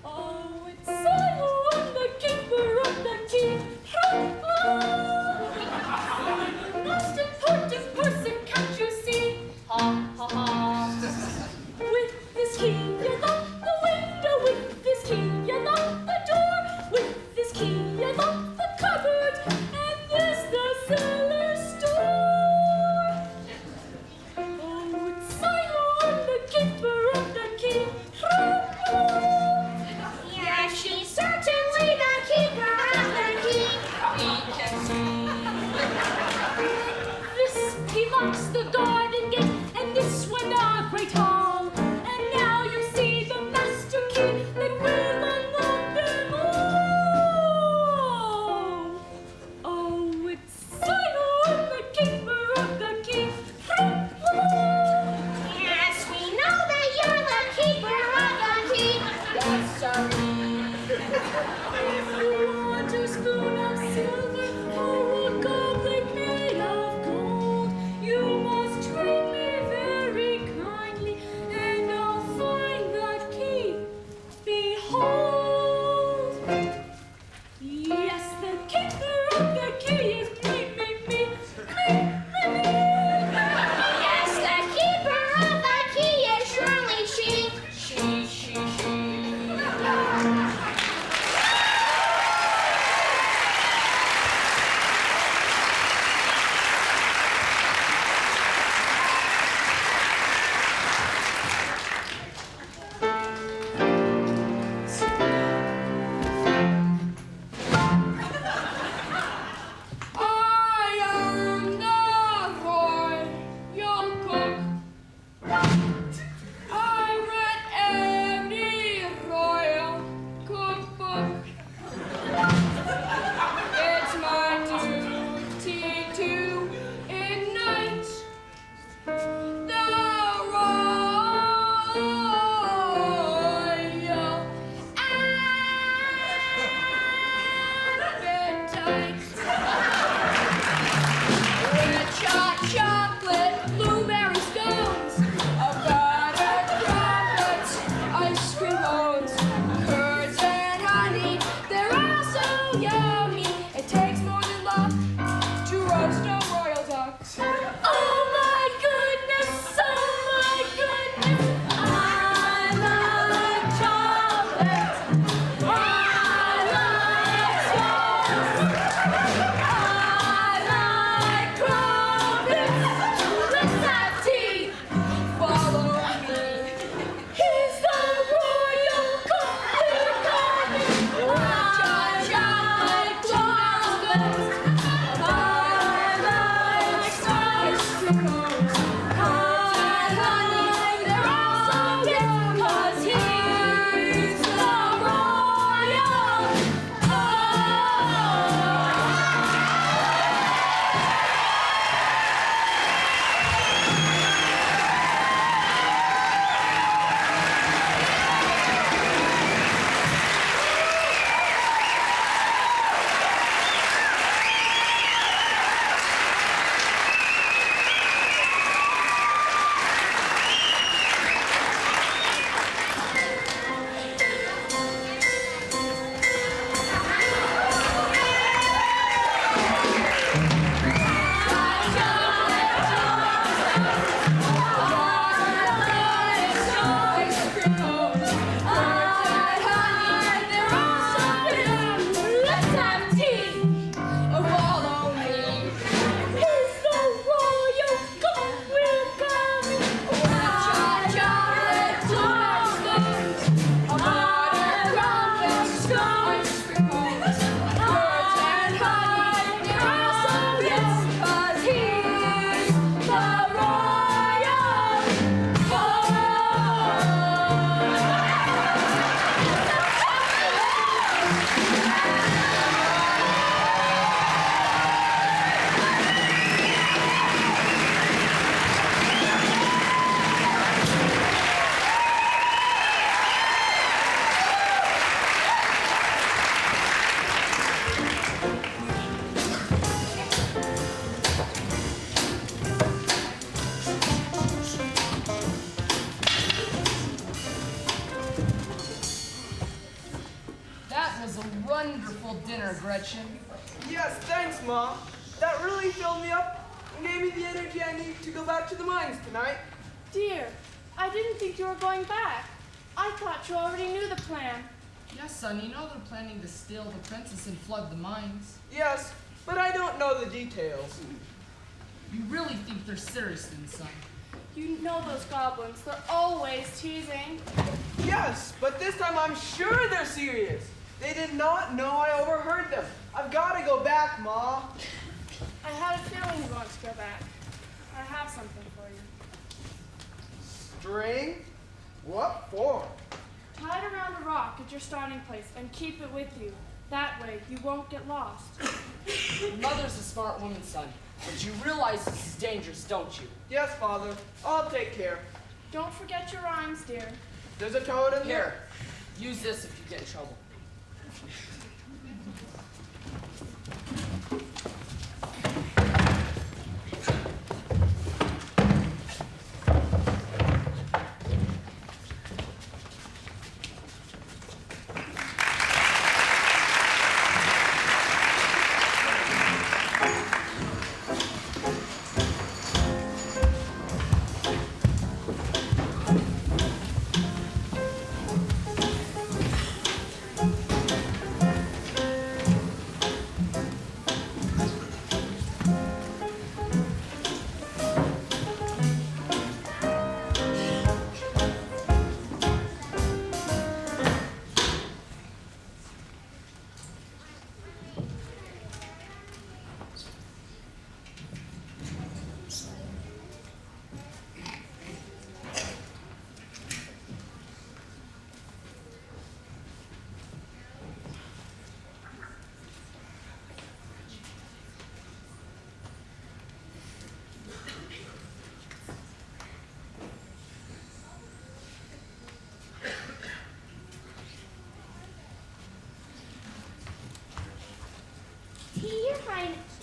Speaker 1: Oh, it's I who am the keeper of the key. How
Speaker 4: yummy. It takes more than luck to roast a royal duck.
Speaker 10: Oh my goodness, oh my goodness. I like chocolate. I like toast. I like crumpets. Let's have tea.
Speaker 4: Follow me.
Speaker 10: He's the royal coming. I like chocolate. I like spice.
Speaker 5: wonderful dinner, Gretchen.
Speaker 6: Yes, thanks, Ma. That really filled me up and gave me the energy I need to go back to the mines tonight.
Speaker 1: Dear, I didn't think you were going back. I thought you already knew the plan.
Speaker 5: Yes, son, you know they're planning to steal the princess and flood the mines.
Speaker 6: Yes, but I don't know the details.
Speaker 5: You really think they're serious then, son?
Speaker 1: You know those goblins. They're always teasing.
Speaker 6: Yes, but this time I'm sure they're serious. They did not know I overheard them. I've got to go back, Ma.
Speaker 1: I had a feeling you wanted to go back. I have something for you.
Speaker 6: String? What for?
Speaker 1: Tie it around a rock at your starting place and keep it with you. That way, you won't get lost.
Speaker 5: Mother's a smart woman, son. But you realize this is dangerous, don't you?
Speaker 6: Yes, Father. I'll take care.
Speaker 1: Don't forget your rhymes, dear.
Speaker 6: There's a toad in
Speaker 5: Here, use this if you get in trouble.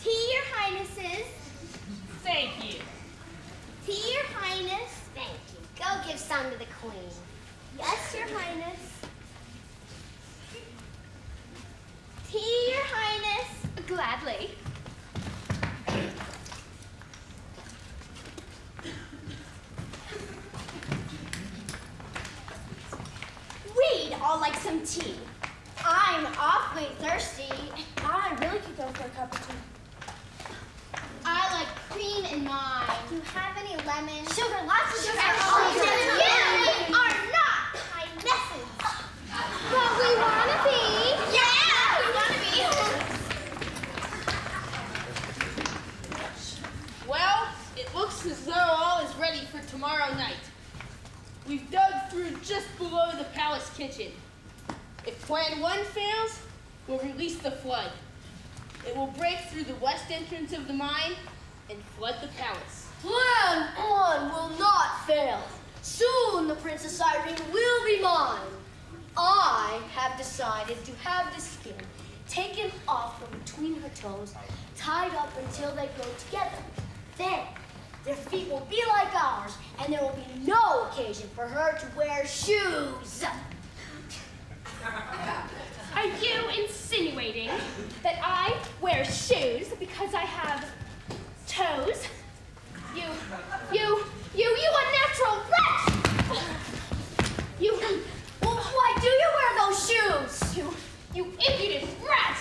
Speaker 2: Tea, your highnesses.
Speaker 10: Thank you.
Speaker 2: Tea, your highness. Thank you. Go give some to the queen. Yes, your highness. Tea, your
Speaker 10: Gladly.
Speaker 2: We'd all like some tea. I'm awfully thirsty.
Speaker 8: I really could go for a cup of tea.
Speaker 2: I like cream in mine. Do you have any lemon? Sugar, lots of sugar.
Speaker 10: Oh,
Speaker 2: You are not my messes. But we want to be. Yeah, we want to be.
Speaker 3: Well, it looks as though all is ready for tomorrow night. We've dug through just below the palace kitchen. If Plan 1 fails, we'll release the flood. It will break through the west entrance of the mine and flood the palace.
Speaker 8: Plan 1 will not fail. Soon the Princess Irene will be mine. I have decided to have the skin taken off from between her toes, tied up until they grow together. Then their feet will be like ours, and there will be no occasion for her to wear shoes.
Speaker 10: Are you insinuating that I wear shoes because I have toes? You unnatural wretch!
Speaker 8: Well, why do you wear those shoes?
Speaker 10: You impudent rat!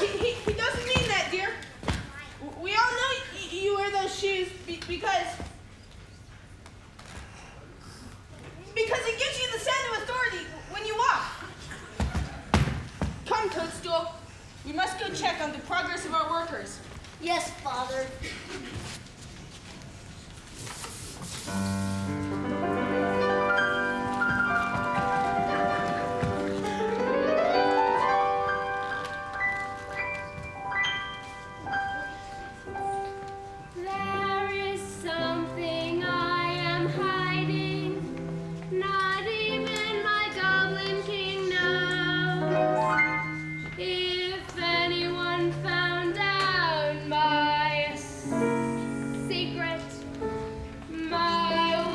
Speaker 3: He doesn't mean that, dear. We all know you wear those shoes because it gives you the sound of authority when you walk. Come, Toadstool. We must go check on the progress of our workers.
Speaker 8: Yes, Father.
Speaker 10: There is something I am hiding, not even my Goblin King knows. If anyone found out my secret, my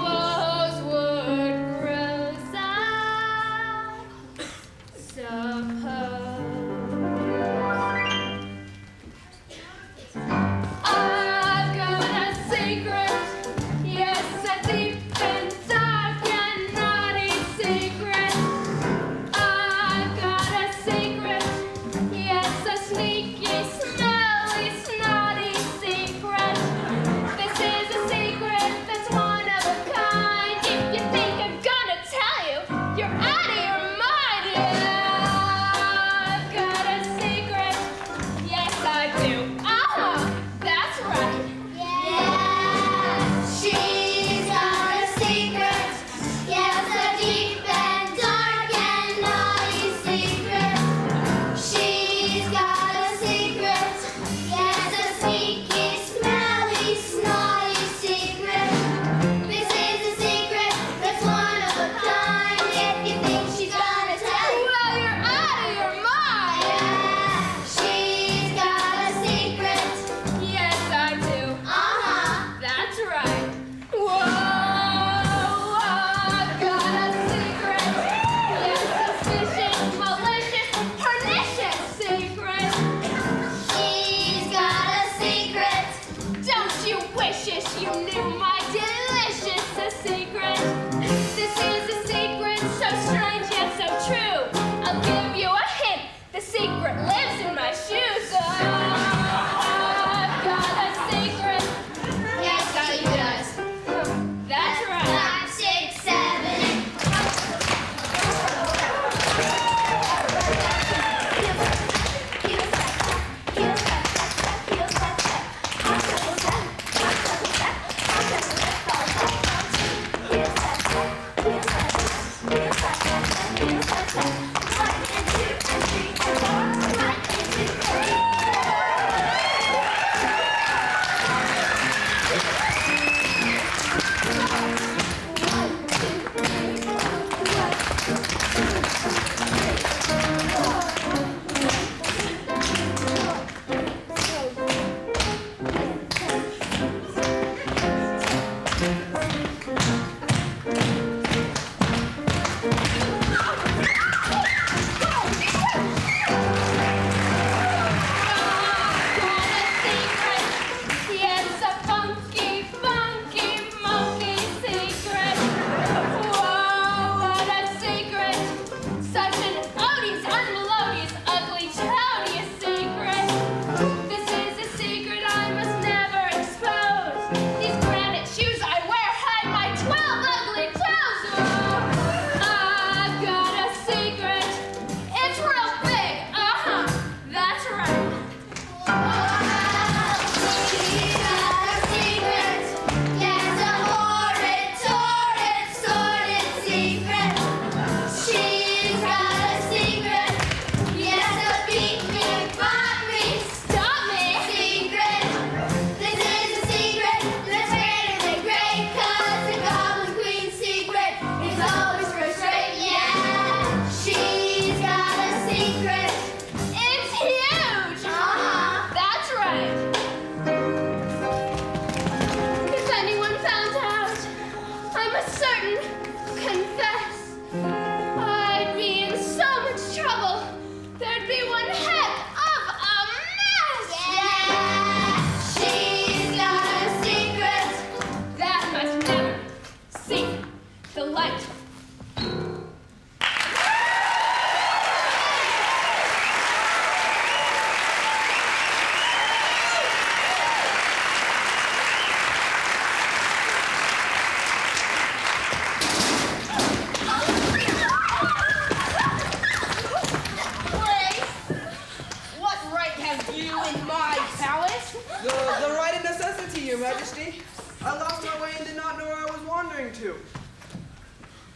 Speaker 4: you in my palace?
Speaker 6: The right of necessity, Your Majesty. I lost my way and did not know where I was wandering to.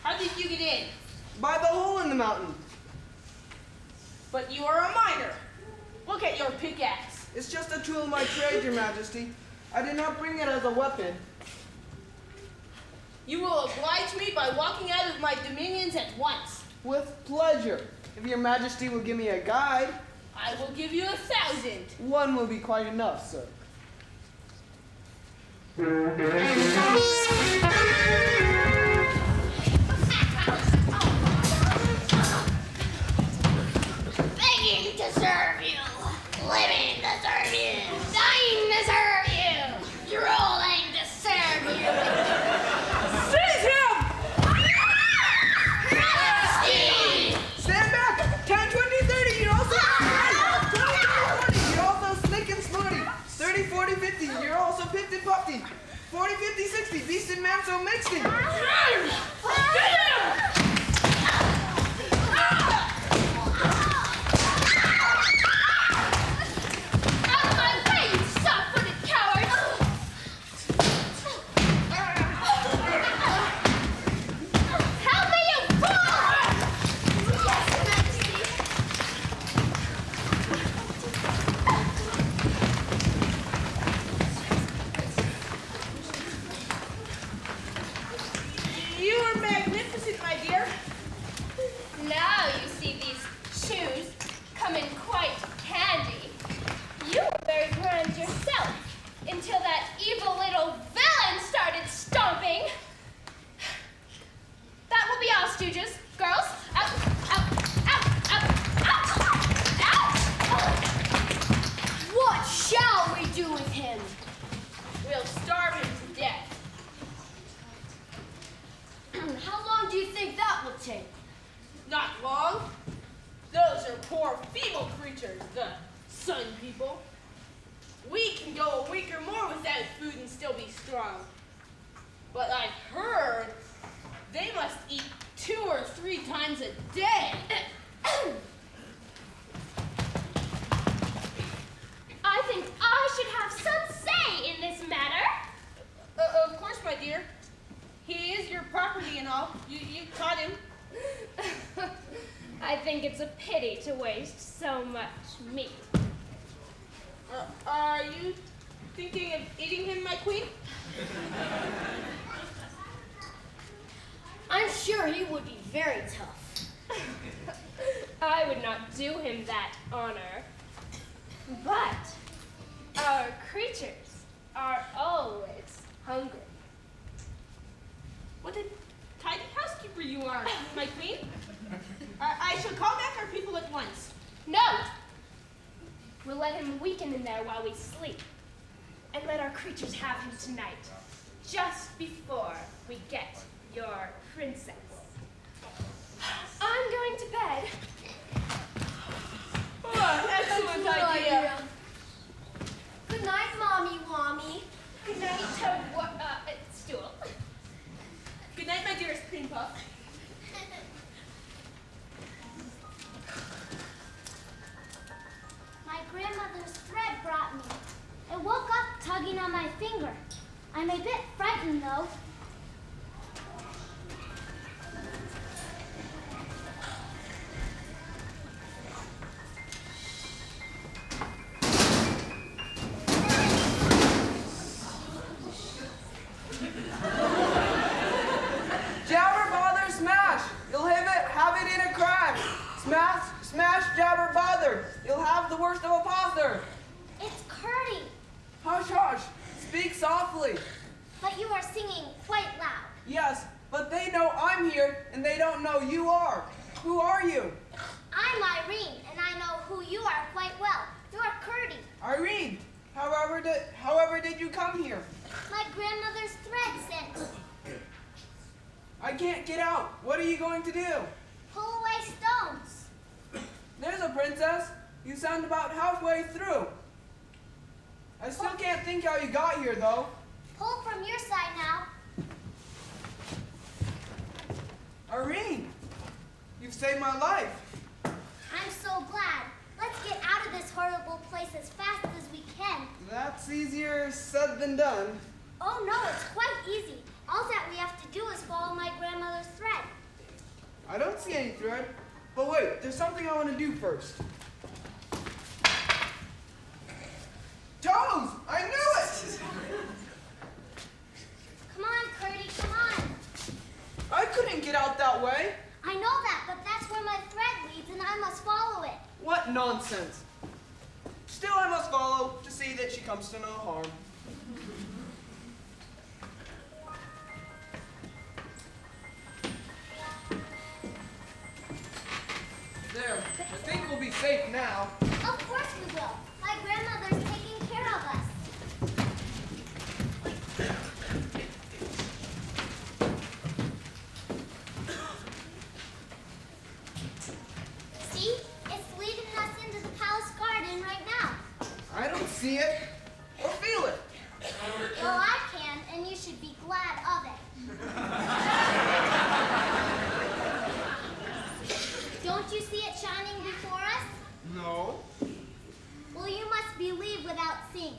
Speaker 4: How did you get in?
Speaker 6: By the hole in the mountain.
Speaker 4: But you are a miner. Look at your pickaxe.
Speaker 6: It's just a tool of my trade, Your Majesty. I did not bring it as a weapon.
Speaker 4: You will oblige me by walking out of my dominions at once.
Speaker 6: With pleasure. If Your Majesty will give me a guide,
Speaker 4: I will give you 1,000.
Speaker 6: one will be quite enough, sir.
Speaker 2: Begging to serve you. Living to serve you. Dying to serve you. Drooling to serve you.
Speaker 6: Seize him!
Speaker 2: Rusty!
Speaker 6: Stand back! 10, 20, 30, you're also 20, 20, you're also slick and snooty. 30, 40, 50, you're also pipped and puffy. 40, 50, 60, beast and man so mixed in.
Speaker 10: Out of my way, you soft-footed coward! Help me, you fool!
Speaker 2: Yes, Majesty.
Speaker 1: You are magnificent, my dear.
Speaker 10: Now you see these shoes come in quite handy. You were very grand yourself until that evil little villain started stomping. That will be all, Stooges. Girls, out, out, out, out, out, out!
Speaker 8: What shall we do with him?
Speaker 4: We'll starve him to death.
Speaker 8: How long do you think that will take?
Speaker 4: Not long. Those are poor, feeble creatures, the sun people. We can go a week or more without food and still be strong. But I've heard they must eat 2 or 3 times a day.
Speaker 10: I think I should have some say in this matter.
Speaker 4: Of course, my dear. He is your property and all. You taught him.
Speaker 10: I think it's a pity to waste so much meat.
Speaker 4: Are you thinking of eating him, my queen?
Speaker 8: I'm sure he would be very tough.
Speaker 10: I would not do him that honor. But our creatures are always hungry.
Speaker 4: What a tidy housekeeper you are, my queen. I shall call back our people at once.
Speaker 10: No! We'll let him weaken in there while we sleep. And let our creatures have him tonight, just before we get your princess. I'm going to bed.
Speaker 4: Oh, excellent idea.
Speaker 8: Good night, Mommy Wommy.
Speaker 10: Good night, Toad Stool.
Speaker 4: Good night, my dearest cream puff.
Speaker 2: My grandmother's thread brought me. It woke up tugging on my finger. I'm a bit frightened, though.
Speaker 6: Jabber, bother, smash! You'll have it in a crash. Smash, smash, jabber, bother. You'll have the worst of a pother.
Speaker 2: It's Curdy,
Speaker 6: Hush, hush. Speak softly.
Speaker 2: but you are singing quite loud.
Speaker 6: Yes, but they know I'm here, and they don't know you are. Who are you?
Speaker 2: I'm Irene, and I know who you are quite well. You're Curdy.
Speaker 6: Irene. However did you come here?
Speaker 2: My grandmother's thread sent.
Speaker 6: I can't get out. What are you going to do?
Speaker 2: Pull away stones.
Speaker 6: There's a princess. You sound about halfway through. I still can't think how you got here, though.
Speaker 2: Pull from your side now.
Speaker 6: Irene, you've saved my life.
Speaker 2: I'm so glad. Let's get out of this horrible place as fast
Speaker 6: That's easier said than done.
Speaker 2: Oh no, it's quite easy. All that we have to do is follow my grandmother's thread.
Speaker 6: I don't see any thread. But wait, there's something I want to do first. Toes! I knew it!
Speaker 2: Come on, Curdy, come on.
Speaker 6: I couldn't get out that way.
Speaker 2: I know that, but that's where my thread leads and I must follow it.
Speaker 6: What nonsense. Still, I must follow to see that she comes to no harm. There, I think we'll be safe now.
Speaker 2: Of course we will. My grandmother's taking care of us. See? It's leading us into the palace garden right now.
Speaker 6: I don't see it or feel it.
Speaker 2: Well, I can, and you should be glad of it. Don't you see it shining before us?
Speaker 6: No.
Speaker 2: Well, you must believe without seeing.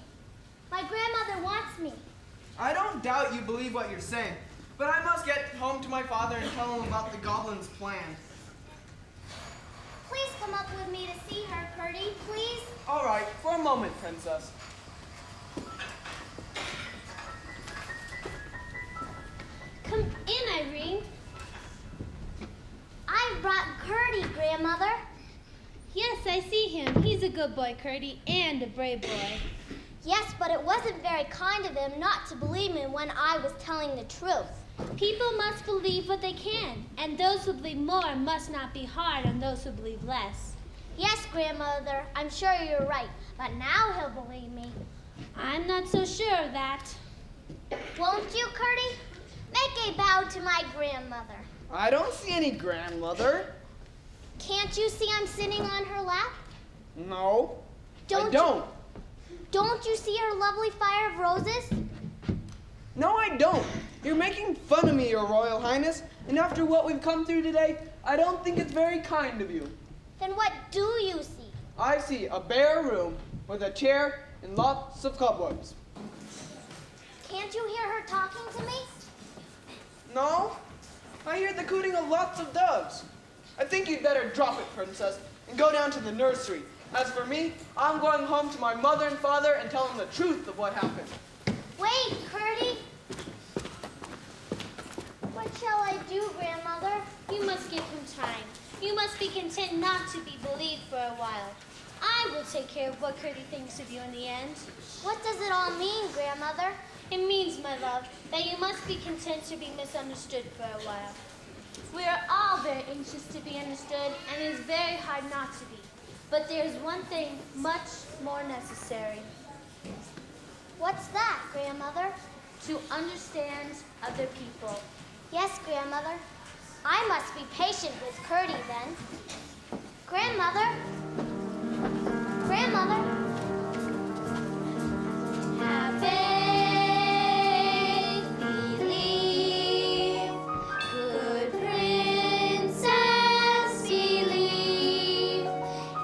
Speaker 2: My grandmother wants me.
Speaker 6: I don't doubt you believe what you're saying, but I must get home to my father and tell him about the goblin's plan.
Speaker 2: Please come up with me to see her, Curdy, please.
Speaker 6: All right, for a moment, Princess.
Speaker 11: Come in, Irene.
Speaker 2: I brought Curdy, Grandmother.
Speaker 11: Yes, I see him. He's a good boy, Curdy, and a brave boy.
Speaker 2: Yes, but it wasn't very kind of him not to believe me when I was telling the truth.
Speaker 11: People must believe what they can, and those who believe more must not be hard on those who believe less.
Speaker 2: Yes, Grandmother, I'm sure you're right, but now he'll believe me.
Speaker 11: I'm not so sure of that.
Speaker 2: Won't you, Curdy? Make a bow to my grandmother.
Speaker 6: I don't see any grandmother.
Speaker 2: Can't you see I'm sitting on her lap?
Speaker 6: No,
Speaker 2: Don't
Speaker 6: I don't.
Speaker 2: Don't you see her lovely fire of roses?
Speaker 6: No, I don't. You're making fun of me, Your Royal Highness, and after what we've come through today, I don't think it's very kind of you.
Speaker 2: Then what do you see?
Speaker 6: I see a bare room with a chair and lots of cobwebs.
Speaker 2: Can't you hear her talking to me?
Speaker 6: No, I hear the cooting of lots of doves. I think you'd better drop it, Princess, and go down to the nursery. As for me, I'm going home to my mother and father and tell them the truth of what happened.
Speaker 2: Wait, Curdy. What shall I do, Grandmother?
Speaker 11: You must give him time. You must be content not to be believed for a while. I will take care of what Curdy thinks of you in the end.
Speaker 2: What does it all mean, Grandmother?
Speaker 11: It means, my love, that you must be content to be misunderstood for a while. We are all very anxious to be understood, and it is very hard not to be. But there is one thing much more necessary.
Speaker 2: What's that, Grandmother?
Speaker 11: To understand other people.
Speaker 2: Yes, Grandmother. I must be patient with Curdy, then. Grandmother? Grandmother?
Speaker 11: Have faith, believe, good princess, believe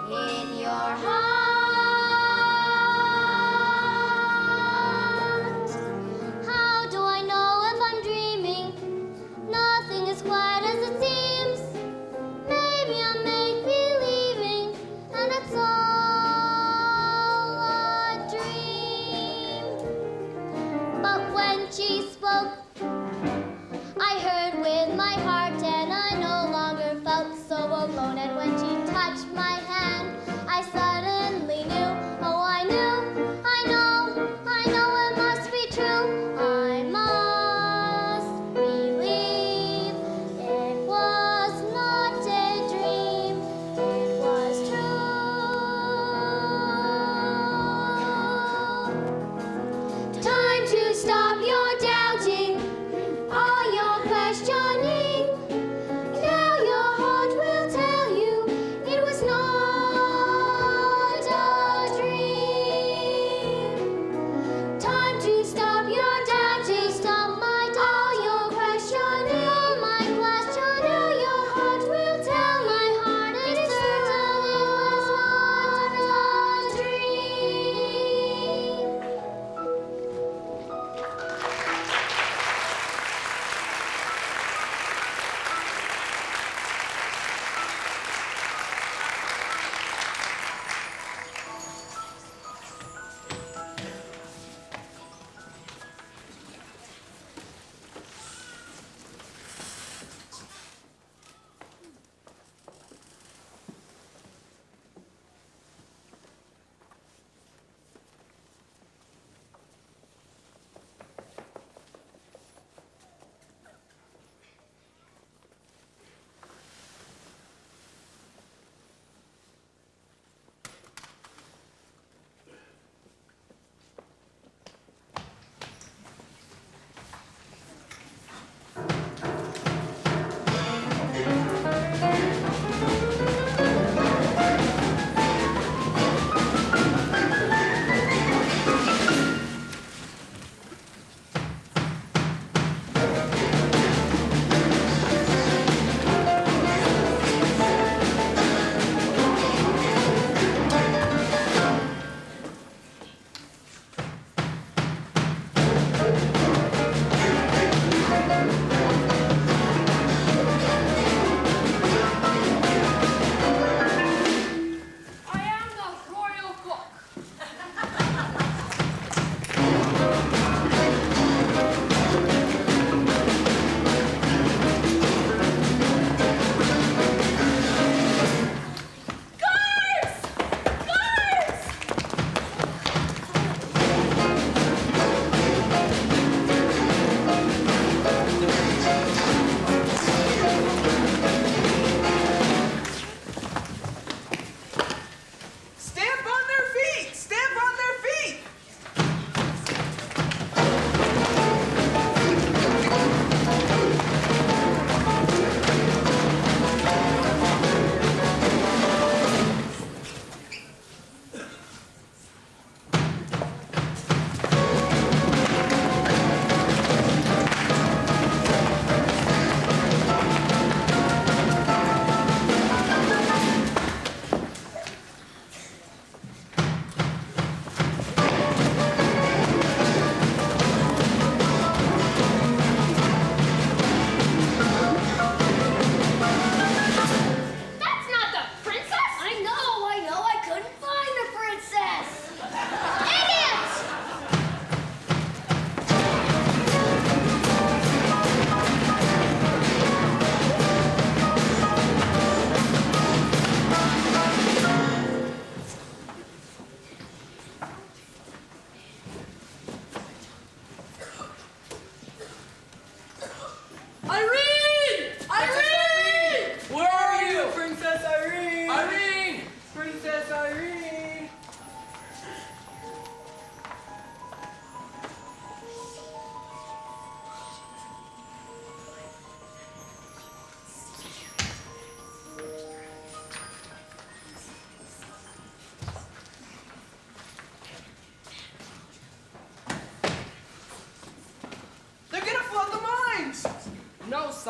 Speaker 11: in your heart.
Speaker 2: How do I know if I'm dreaming? Nothing is quite as it seems. Maybe I'm make-believing, and it's all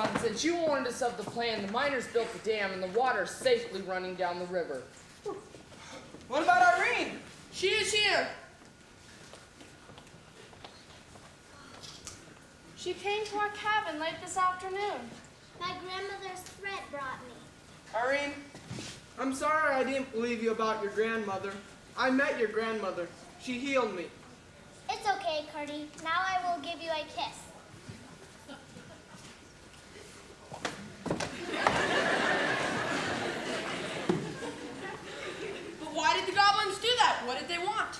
Speaker 5: son. Since you warned us of the plan, the miners built the dam and the water's safely running down the river.
Speaker 6: What about Irene?
Speaker 4: She is here.
Speaker 10: She came to our cabin late this afternoon.
Speaker 2: My grandmother's thread brought me.
Speaker 6: Irene, I'm sorry I didn't believe you about your grandmother. I met your grandmother. She healed me.
Speaker 2: It's okay, Cardi. Now I will give you a kiss.
Speaker 4: But why did the goblins do that? What did they want?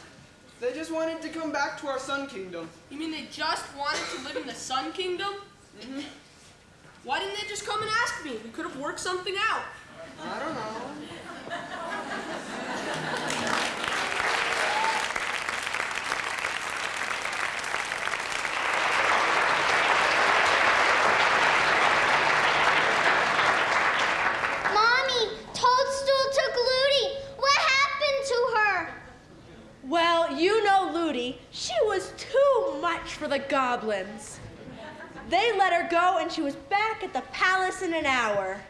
Speaker 6: They just wanted to come back to our Sun Kingdom.
Speaker 4: You mean they just wanted to live in the Sun Kingdom?
Speaker 6: Mm-hmm.
Speaker 4: Why didn't they just come and ask me? We could have worked something out.
Speaker 6: I don't know.
Speaker 2: Mommy, Toadstool took Ludi. What happened to her?
Speaker 1: Well, you know Ludi, she was too much for the goblins. They let her go and she was back at the palace in an hour.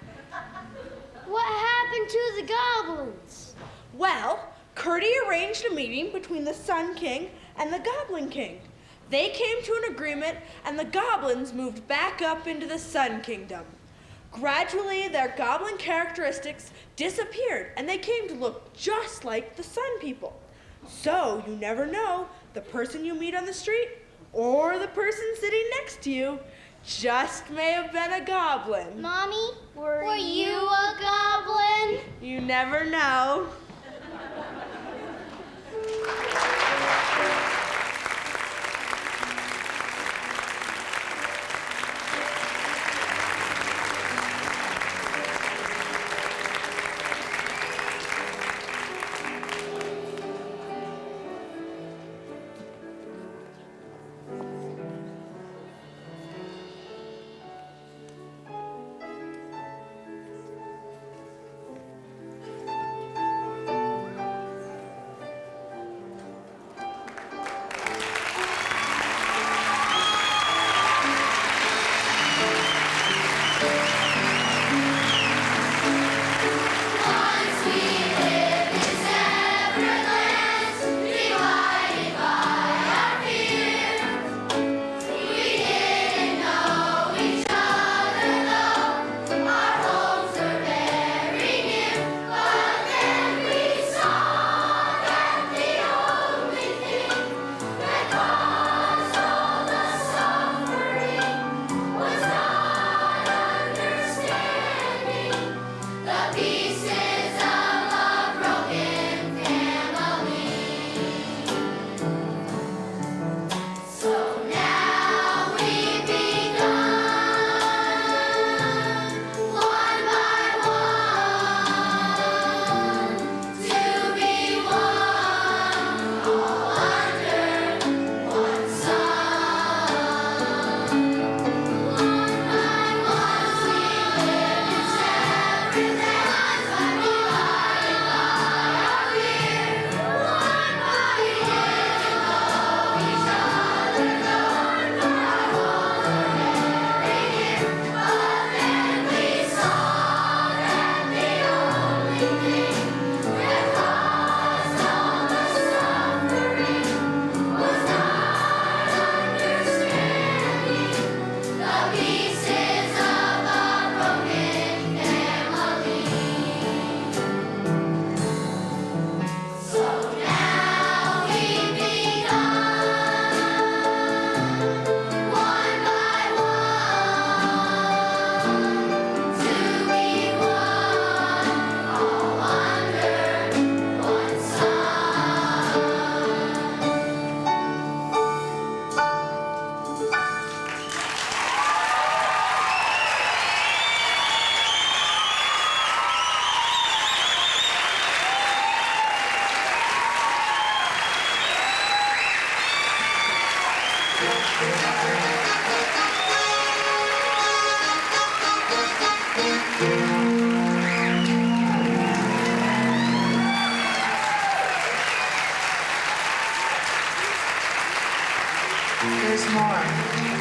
Speaker 2: What happened to the goblins?
Speaker 1: Well, Curdy arranged a meeting between the Sun King and the Goblin King. They came to an agreement and the goblins moved back up into the Sun Kingdom. Gradually, their goblin characteristics disappeared and they came to look just like the Sun people. So you never know, the person you meet on the street or the person sitting next to you just may have been a goblin.
Speaker 2: Mommy, were you a goblin?
Speaker 1: You never know.
Speaker 7: There's more.